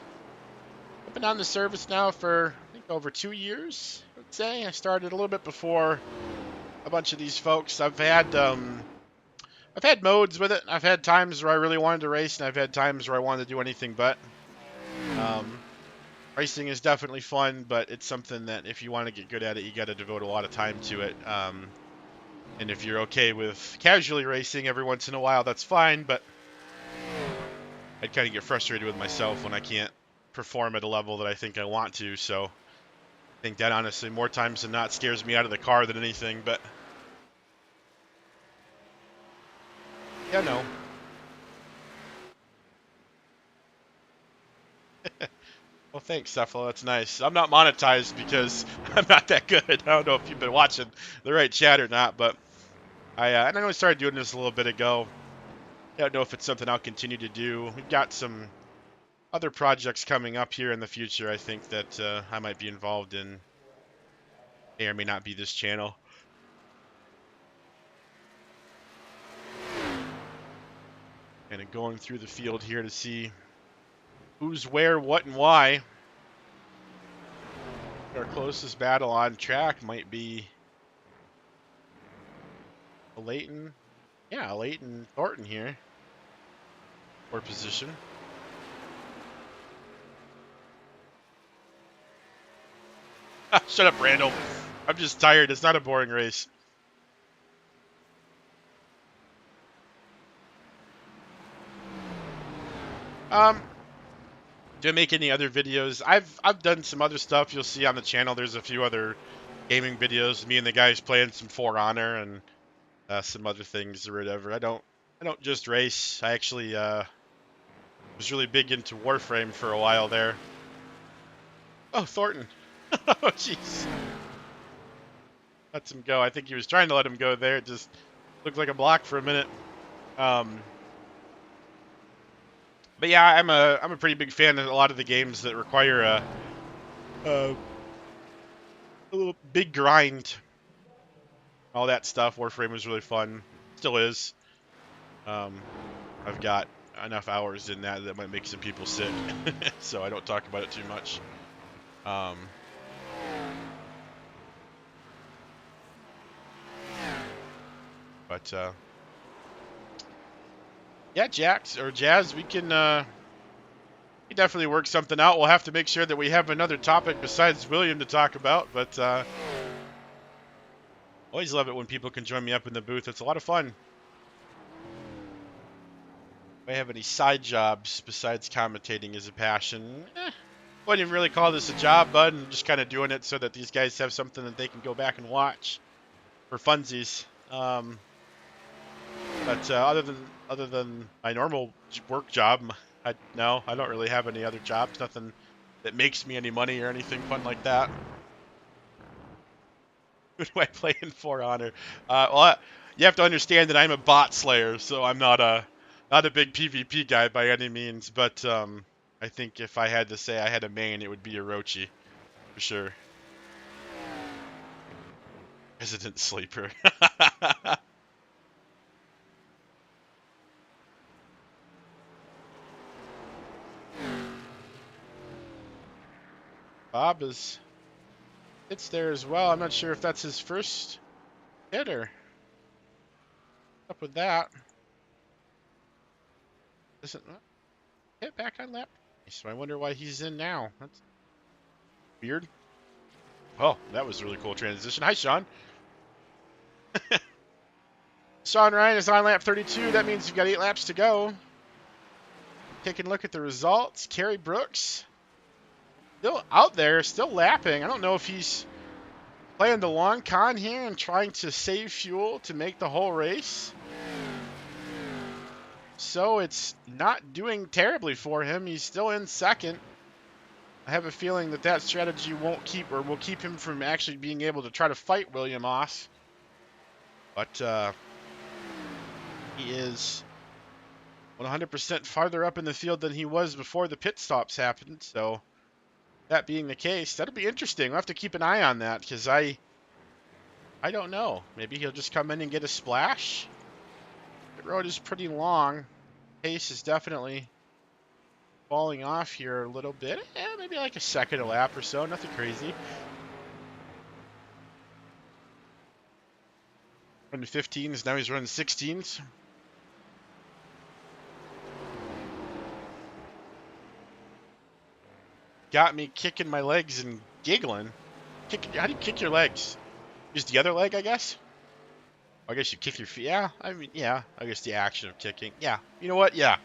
been on the service now for, I think, over 2 years, I would say. I started a little bit before a bunch of these folks. I've had modes with it. I've had times where I really wanted to race, and I've had times where I wanted to do anything but. Racing is definitely fun, but it's something that if you want to get good at it, you got to devote a lot of time to it. And if you're okay with casually racing every once in a while, that's fine, but I'd kind of get frustrated with myself when I can't perform at a level that I think I want to, so I think that honestly more times than not scares me out of the car than anything, but yeah, no. Well, thanks, Cephalo. That's nice. I'm not monetized because I'm not that good. I don't know if you've been watching the right chat or not, but I only started doing this a little bit ago. I don't know if it's something I'll continue to do. We've got some other projects coming up here in the future, I think, that I might be involved in. May or may not be this channel. Kind of going through the field here to see who's where, what, and why. Our closest battle on track might be a Leighton. Yeah, Leighton Thornton here. Or position. Shut up, Randall. I'm just tired. It's not a boring race. Do I make any other videos? I've done some other stuff. You'll see on the channel. There's a few other gaming videos. Me and the guys playing some For Honor and some other things or whatever. I don't just race. I actually was really big into Warframe for a while there. Oh, Thornton. Oh, jeez. Lets him go. I think he was trying to let him go there. It just looked like a block for a minute. But yeah, I'm a pretty big fan of a lot of the games that require a little big grind. All that stuff. Warframe was really fun. Still is. I've got enough hours in that might make some people sick, so I don't talk about it too much. But yeah, Jax or Jazz, we can definitely work something out. We'll have to make sure that we have another topic besides William to talk about. But always love it when people can join me up in the booth. It's a lot of fun. If I have any side jobs besides commentating as a passion, wouldn't even really call this a job, bud. I'm just kind of doing it so that these guys have something that they can go back and watch for funsies. But other than my normal work job, I don't really have any other jobs. Nothing that makes me any money or anything fun like that. Who do I play in For Honor? You have to understand that I'm a bot slayer, so I'm not a big PvP guy by any means. But I think if I had to say I had a main, it would be Orochi, for sure. Resident Sleeper. Bob hits there as well. I'm not sure if that's his first hit or up with that. Doesn't hit back on lap. So I wonder why he's in now. That's weird. Oh, that was a really cool transition. Hi, Sean. Sean Ryan is on lap 32. That means you've got 8 laps to go. Taking a look at the results. Kerry Brooks still out there, still lapping. I don't know if he's playing the long con here and trying to save fuel to make the whole race. So it's not doing terribly for him. He's still in second. I have a feeling that strategy will keep him from actually being able to try to fight William Oss. But he is 100% farther up in the field than he was before the pit stops happened. So that being the case, that'll be interesting. We'll have to keep an eye on that because I don't know. Maybe he'll just come in and get a splash. The road is pretty long. Pace is definitely falling off here a little bit. Maybe like a second a lap or so. Nothing crazy. Running 15s. Now he's running 16s. Got me kicking my legs and giggling. How do you kick your legs? Just the other leg, I guess? I guess you kick your feet. Yeah, I mean, yeah. I guess the action of kicking. Yeah. You know what? Yeah.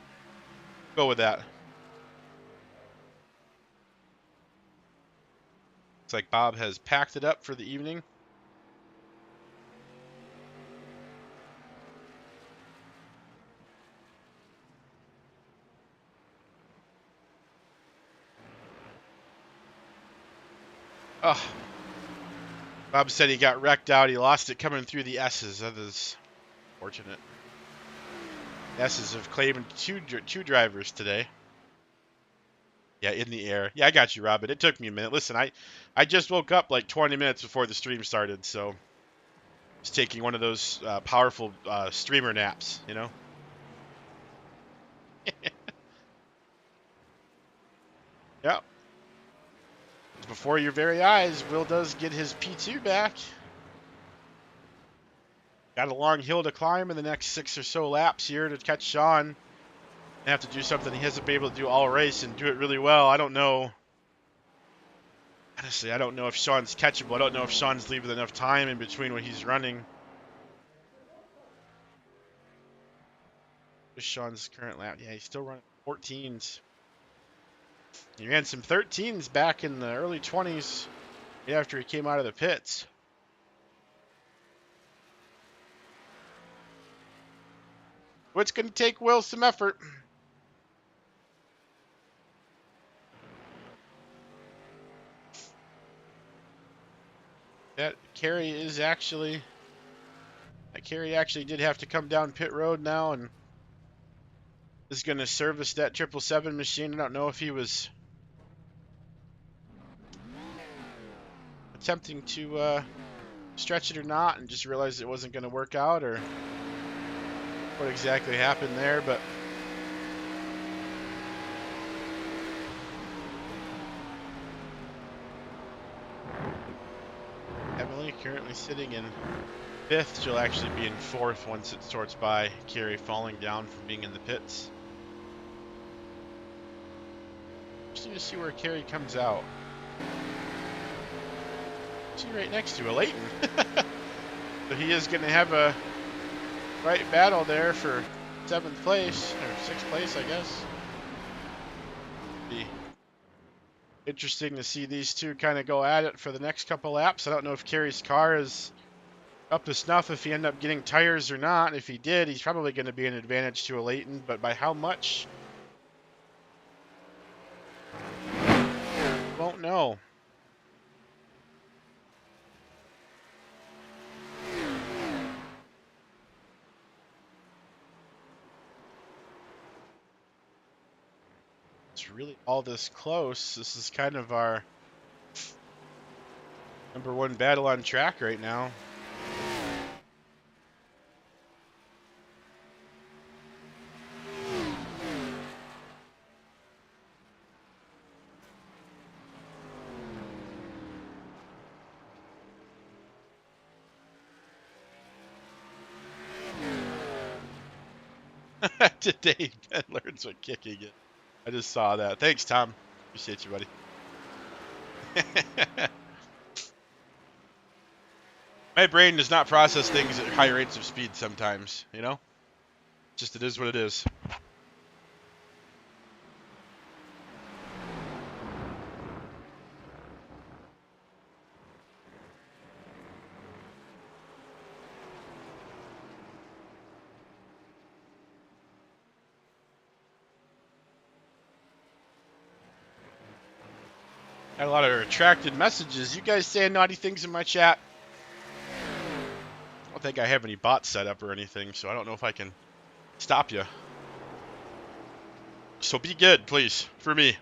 Go with that. Looks like Bob has packed it up for the evening. Oh. Bob said he got wrecked out. He lost it coming through the S's. That is fortunate. S's have claimed two drivers today. Yeah, in the air. Yeah, I got you, Robin. It took me a minute. Listen, I just woke up like 20 minutes before the stream started, so I was taking one of those powerful streamer naps, you know? Yeah. before your very eyes, Will does get his P2 back. Got a long hill to climb in the next 6 or so laps here to catch Sean. Have to do something he hasn't been able to do all race and do it really well. I don't know. Honestly, I don't know if Sean's catchable. I don't know if Sean's leaving enough time in between when he's running. What's Sean's current lap? Yeah, he's still running 14s. He ran some 13s back in the early 20s after he came out of the pits. It's going to take Will some effort. That carry actually did have to come down pit road now and is going to service that 777 machine. I don't know if he was attempting to stretch it or not and just realized it wasn't going to work out, or what exactly happened there, but Emily currently sitting in 5th. She'll actually be in 4th once it sorts by Carrie falling down from being in the pits. Interesting to see where Carrie comes out. She's right next to a Leighton. So he is going to have a right battle there for 7th place, or 6th place, I guess. Be interesting to see these two kind of go at it for the next couple laps. I don't know if Carrie's car is up to snuff if he ended up getting tires or not. If he did, he's probably going to be an advantage to a Leighton, but by how much? Won't know. It's really all this close. This is kind of our #1 battle on track right now. Today, Ben learns what kicking it. I just saw that. Thanks, Tom. Appreciate you, buddy. My brain does not process things at high rates of speed sometimes, you know? Just it is what it is. Got a lot of retracted messages. You guys saying naughty things in my chat. I don't think I have any bots set up or anything, so I don't know if I can stop you. So be good, please, for me.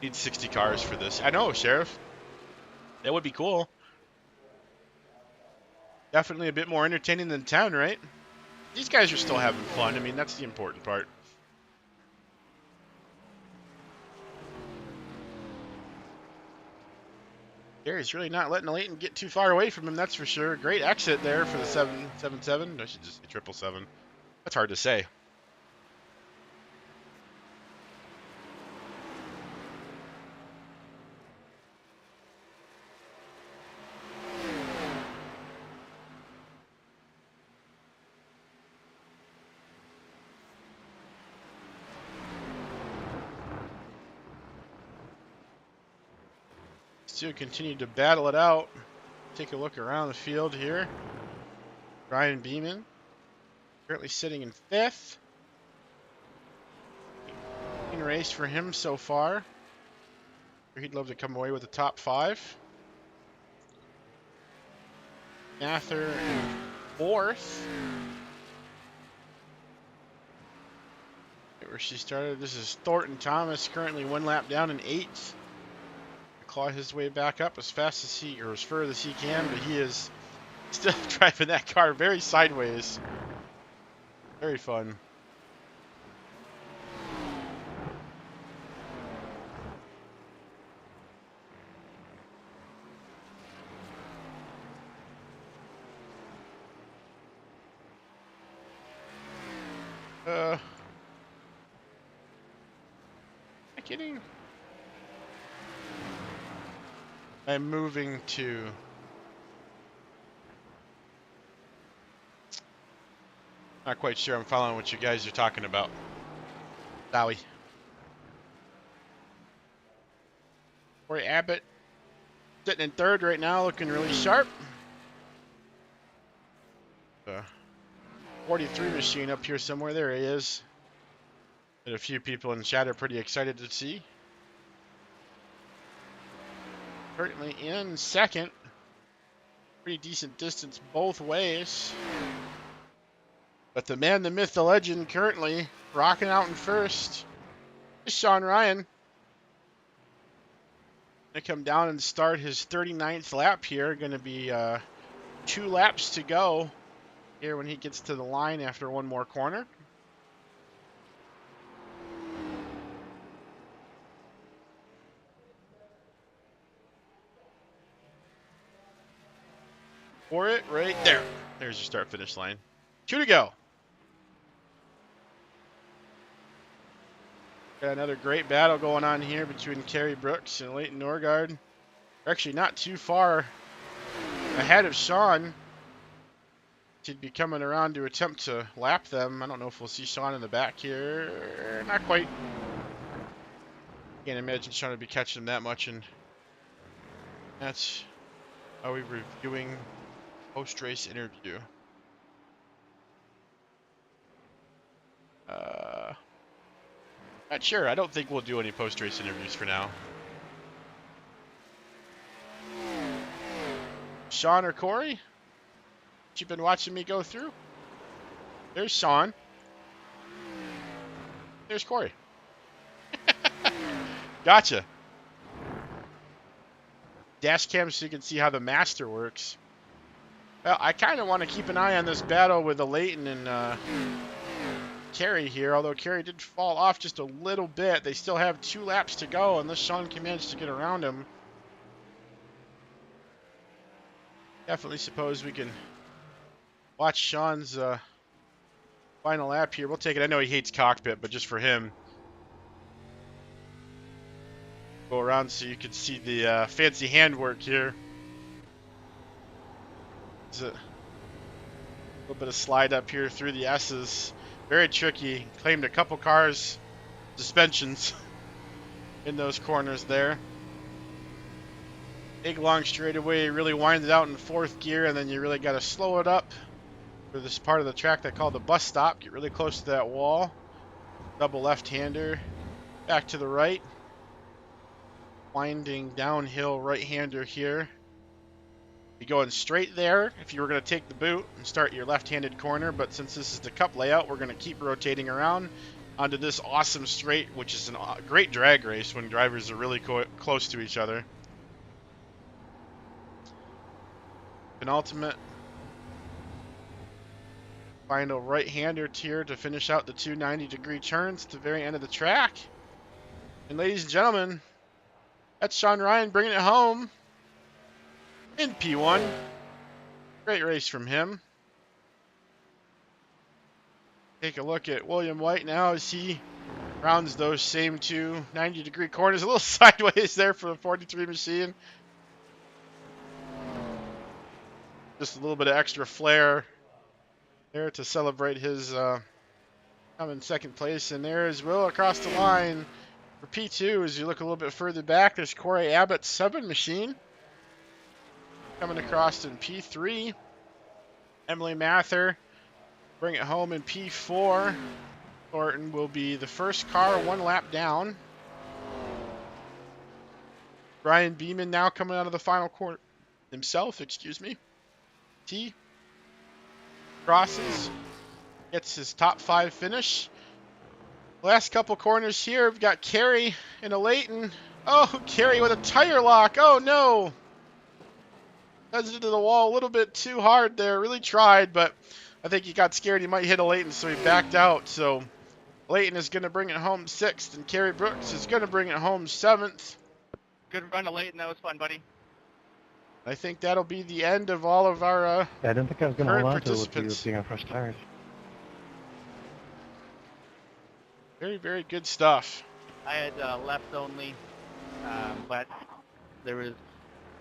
Need 60 cars for this. I know, Sheriff. That would be cool. Definitely a bit more entertaining than 10, right? These guys are still having fun. I mean, that's the important part. Gary's really not letting Leighton get too far away from him, that's for sure. Great exit there for the 777. I should just say 777. That's hard to say. Still continue to battle it out. Take a look around the field here. Ryan Beeman currently sitting in 5th. Clean race for him so far. He'd love to come away with the top 5. Mather in 4th. Where she started. This is Thornton Thomas, currently 1 lap down in 8th. Claw his way back up as fast as he, or as far as he can, but he is still driving that car very sideways. Very fun. Am I kidding? I'm moving to... Not quite sure I'm following what you guys are talking about. Sorry. Corey Abbott sitting in third right now, looking really sharp. 43 machine up here somewhere. There he is. And a few people in the chat are pretty excited to see. Currently in second. Pretty decent distance both ways. But the man, the myth, the legend currently rocking out in first is Sean Ryan. Gonna come down and start his 39th lap here. Gonna be 2 laps to go here when he gets to the line after one more corner. For it right there. There's your start finish line. 2 to go. Got another great battle going on here between Kerry Brooks and Leighton Norgard. They're actually not too far ahead of Sean. He'd be coming around to attempt to lap them. I don't know if we'll see Sean in the back here. Not quite. Can't imagine Sean would be catching him that much, and that's how we're reviewing post-race interview. Not sure. I don't think we'll do any post-race interviews for now. Sean or Corey? You've been watching me go through? There's Sean. There's Corey. Gotcha. Dash cam so you can see how the master works. Well, I kind of want to keep an eye on this battle with the Leighton and Kerry here, although Kerry did fall off just a little bit. They still have 2 laps to go unless Sean can manage to get around him. Definitely suppose we can watch Sean's final lap here. We'll take it. I know he hates cockpit, but just for him. Go around so you can see the fancy handwork here. There's a little bit of slide up here through the S's. Very tricky. Claimed a couple cars suspensions in those corners there. Big long straightaway, really winds it out in 4th gear, and then you really got to slow it up for this part of the track they call the bus stop. Get really close to that wall. Double left-hander. Back to the right. Winding downhill right-hander here. Be going straight there if you were going to take the boot and start your left-handed corner, but since this is the cup layout, we're going to keep rotating around onto this awesome straight, which is a great drag race when drivers are really close to each other. Penultimate final right-hander tier to finish out the 2 90-degree turns at the very end of the track. And ladies and gentlemen, that's Sean Ryan bringing it home in P1. Great race from him. Take a look at William White now as he rounds those same 2 90-degree corners. A little sideways there for the 43 machine. Just a little bit of extra flair there to celebrate his come in 2nd place. And there is Will across the line for P2. As you look a little bit further back, there's Corey Abbott's 7 machine coming across in P3. Emily Mather bring it home in P4. Thornton will be the first car 1 lap down. Brian Beeman now coming out of the final corner himself, excuse me. T crosses, gets his top 5 finish. Last couple corners here, we've got Kerry and a Leighton. Oh, Kerry with a tire lock. Oh no! Does it to the wall a little bit too hard there. Really tried, but I think he got scared he might hit a Leighton, so he backed out. So Leighton is going to bring it home 6th, and Kerry Brooks is going to bring it home 7th. Good run to Leighton. That was fun, buddy. I think that'll be the end of all of our yeah, I didn't think I was going to current hold on to it with you participants. being on fresh tires. Very, very good stuff. I had left only, but there was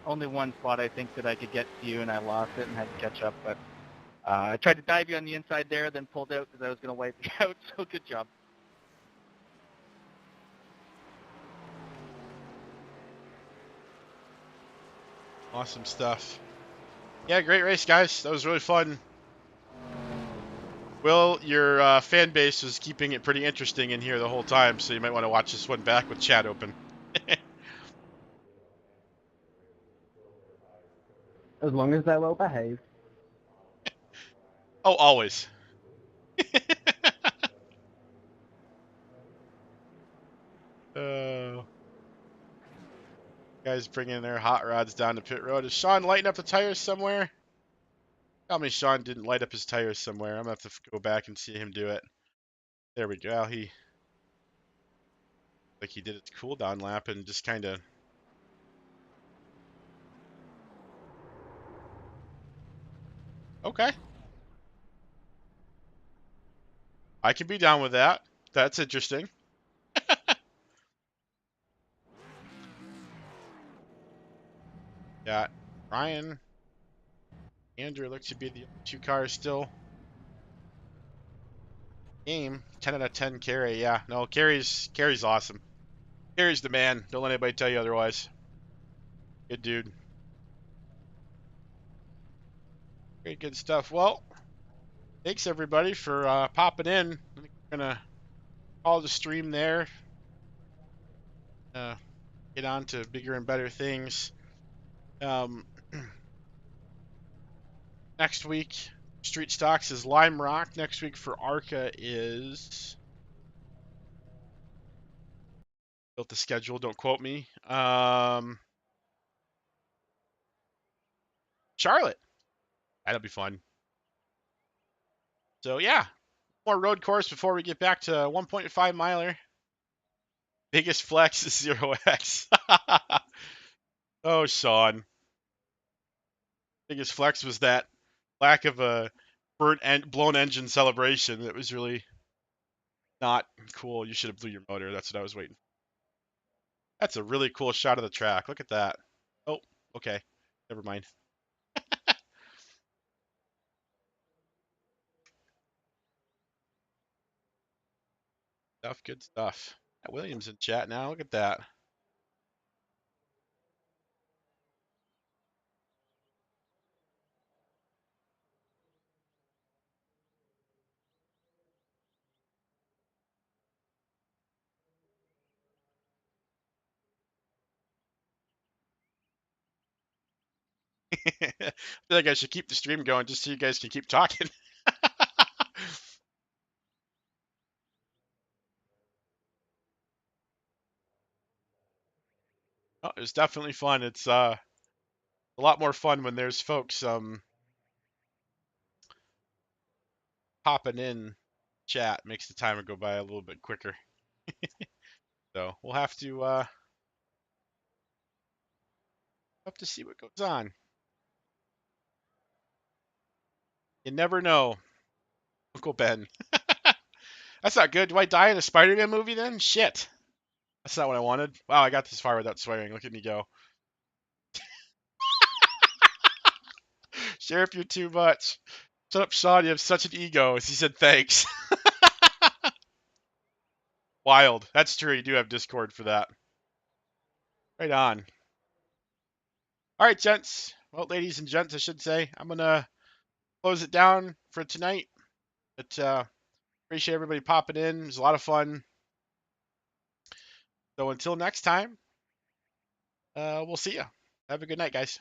only one spot I think that I could get to you, and I lost it and had to catch up. But I tried to dive you on the inside there, then pulled out because I was going to wipe you out. So good job. Awesome stuff. Yeah, great race, guys. That was really fun. Will, your fan base was keeping it pretty interesting in here the whole time, so you might want to watch this one back with chat open. As long as they're well behaved. Oh, always. Guys bringing their hot rods down to pit road. Is Sean lighting up the tires somewhere? Tell me Sean didn't light up his tires somewhere. I'm going to have to go back and see him do it. There we go. He did his cooldown lap and just kind of... Okay. I can be down with that. That's interesting. Yeah, Ryan, Andrew look to be the two cars still. Game 10 out of 10 Carey. Yeah, no, Carey's awesome. Carey's the man. Don't let anybody tell you otherwise. Good dude. Great, good stuff. Well, thanks everybody for popping in. I think we're gonna call the stream there. Get on to bigger and better things. Next week, Street Stocks is Lime Rock. Next week for ARCA is... Built the schedule, don't quote me. Charlotte. That'll be fun. So yeah, more road course before we get back to 1.5 miler. Biggest flex is 0x. Oh, Sean. Biggest flex was that lack of a blown engine celebration. That was really not cool. You should have blew your motor. That's what I was waiting for. That's a really cool shot of the track. Look at that. Oh, okay. Never mind. Stuff, good stuff. Williams in chat now. Look at that. I feel like I should keep the stream going just so you guys can keep talking. Oh, it was definitely fun. It's a lot more fun when there's folks popping in chat. Makes the timer go by a little bit quicker. So we'll have to see what goes on. You never know, Uncle Ben. That's not good. Do I die in a Spider-Man movie then? Shit. That's not what I wanted. Wow, I got this far without swearing. Look at me go. Sheriff, you're too much. Shut up, Sean. You have such an ego. He said thanks. Wild. That's true. You do have Discord for that. Right on. All right, gents. Well, ladies and gents, I should say. I'm going to close it down for tonight. But appreciate everybody popping in. It was a lot of fun. So until next time, we'll see you. Have a good night, guys.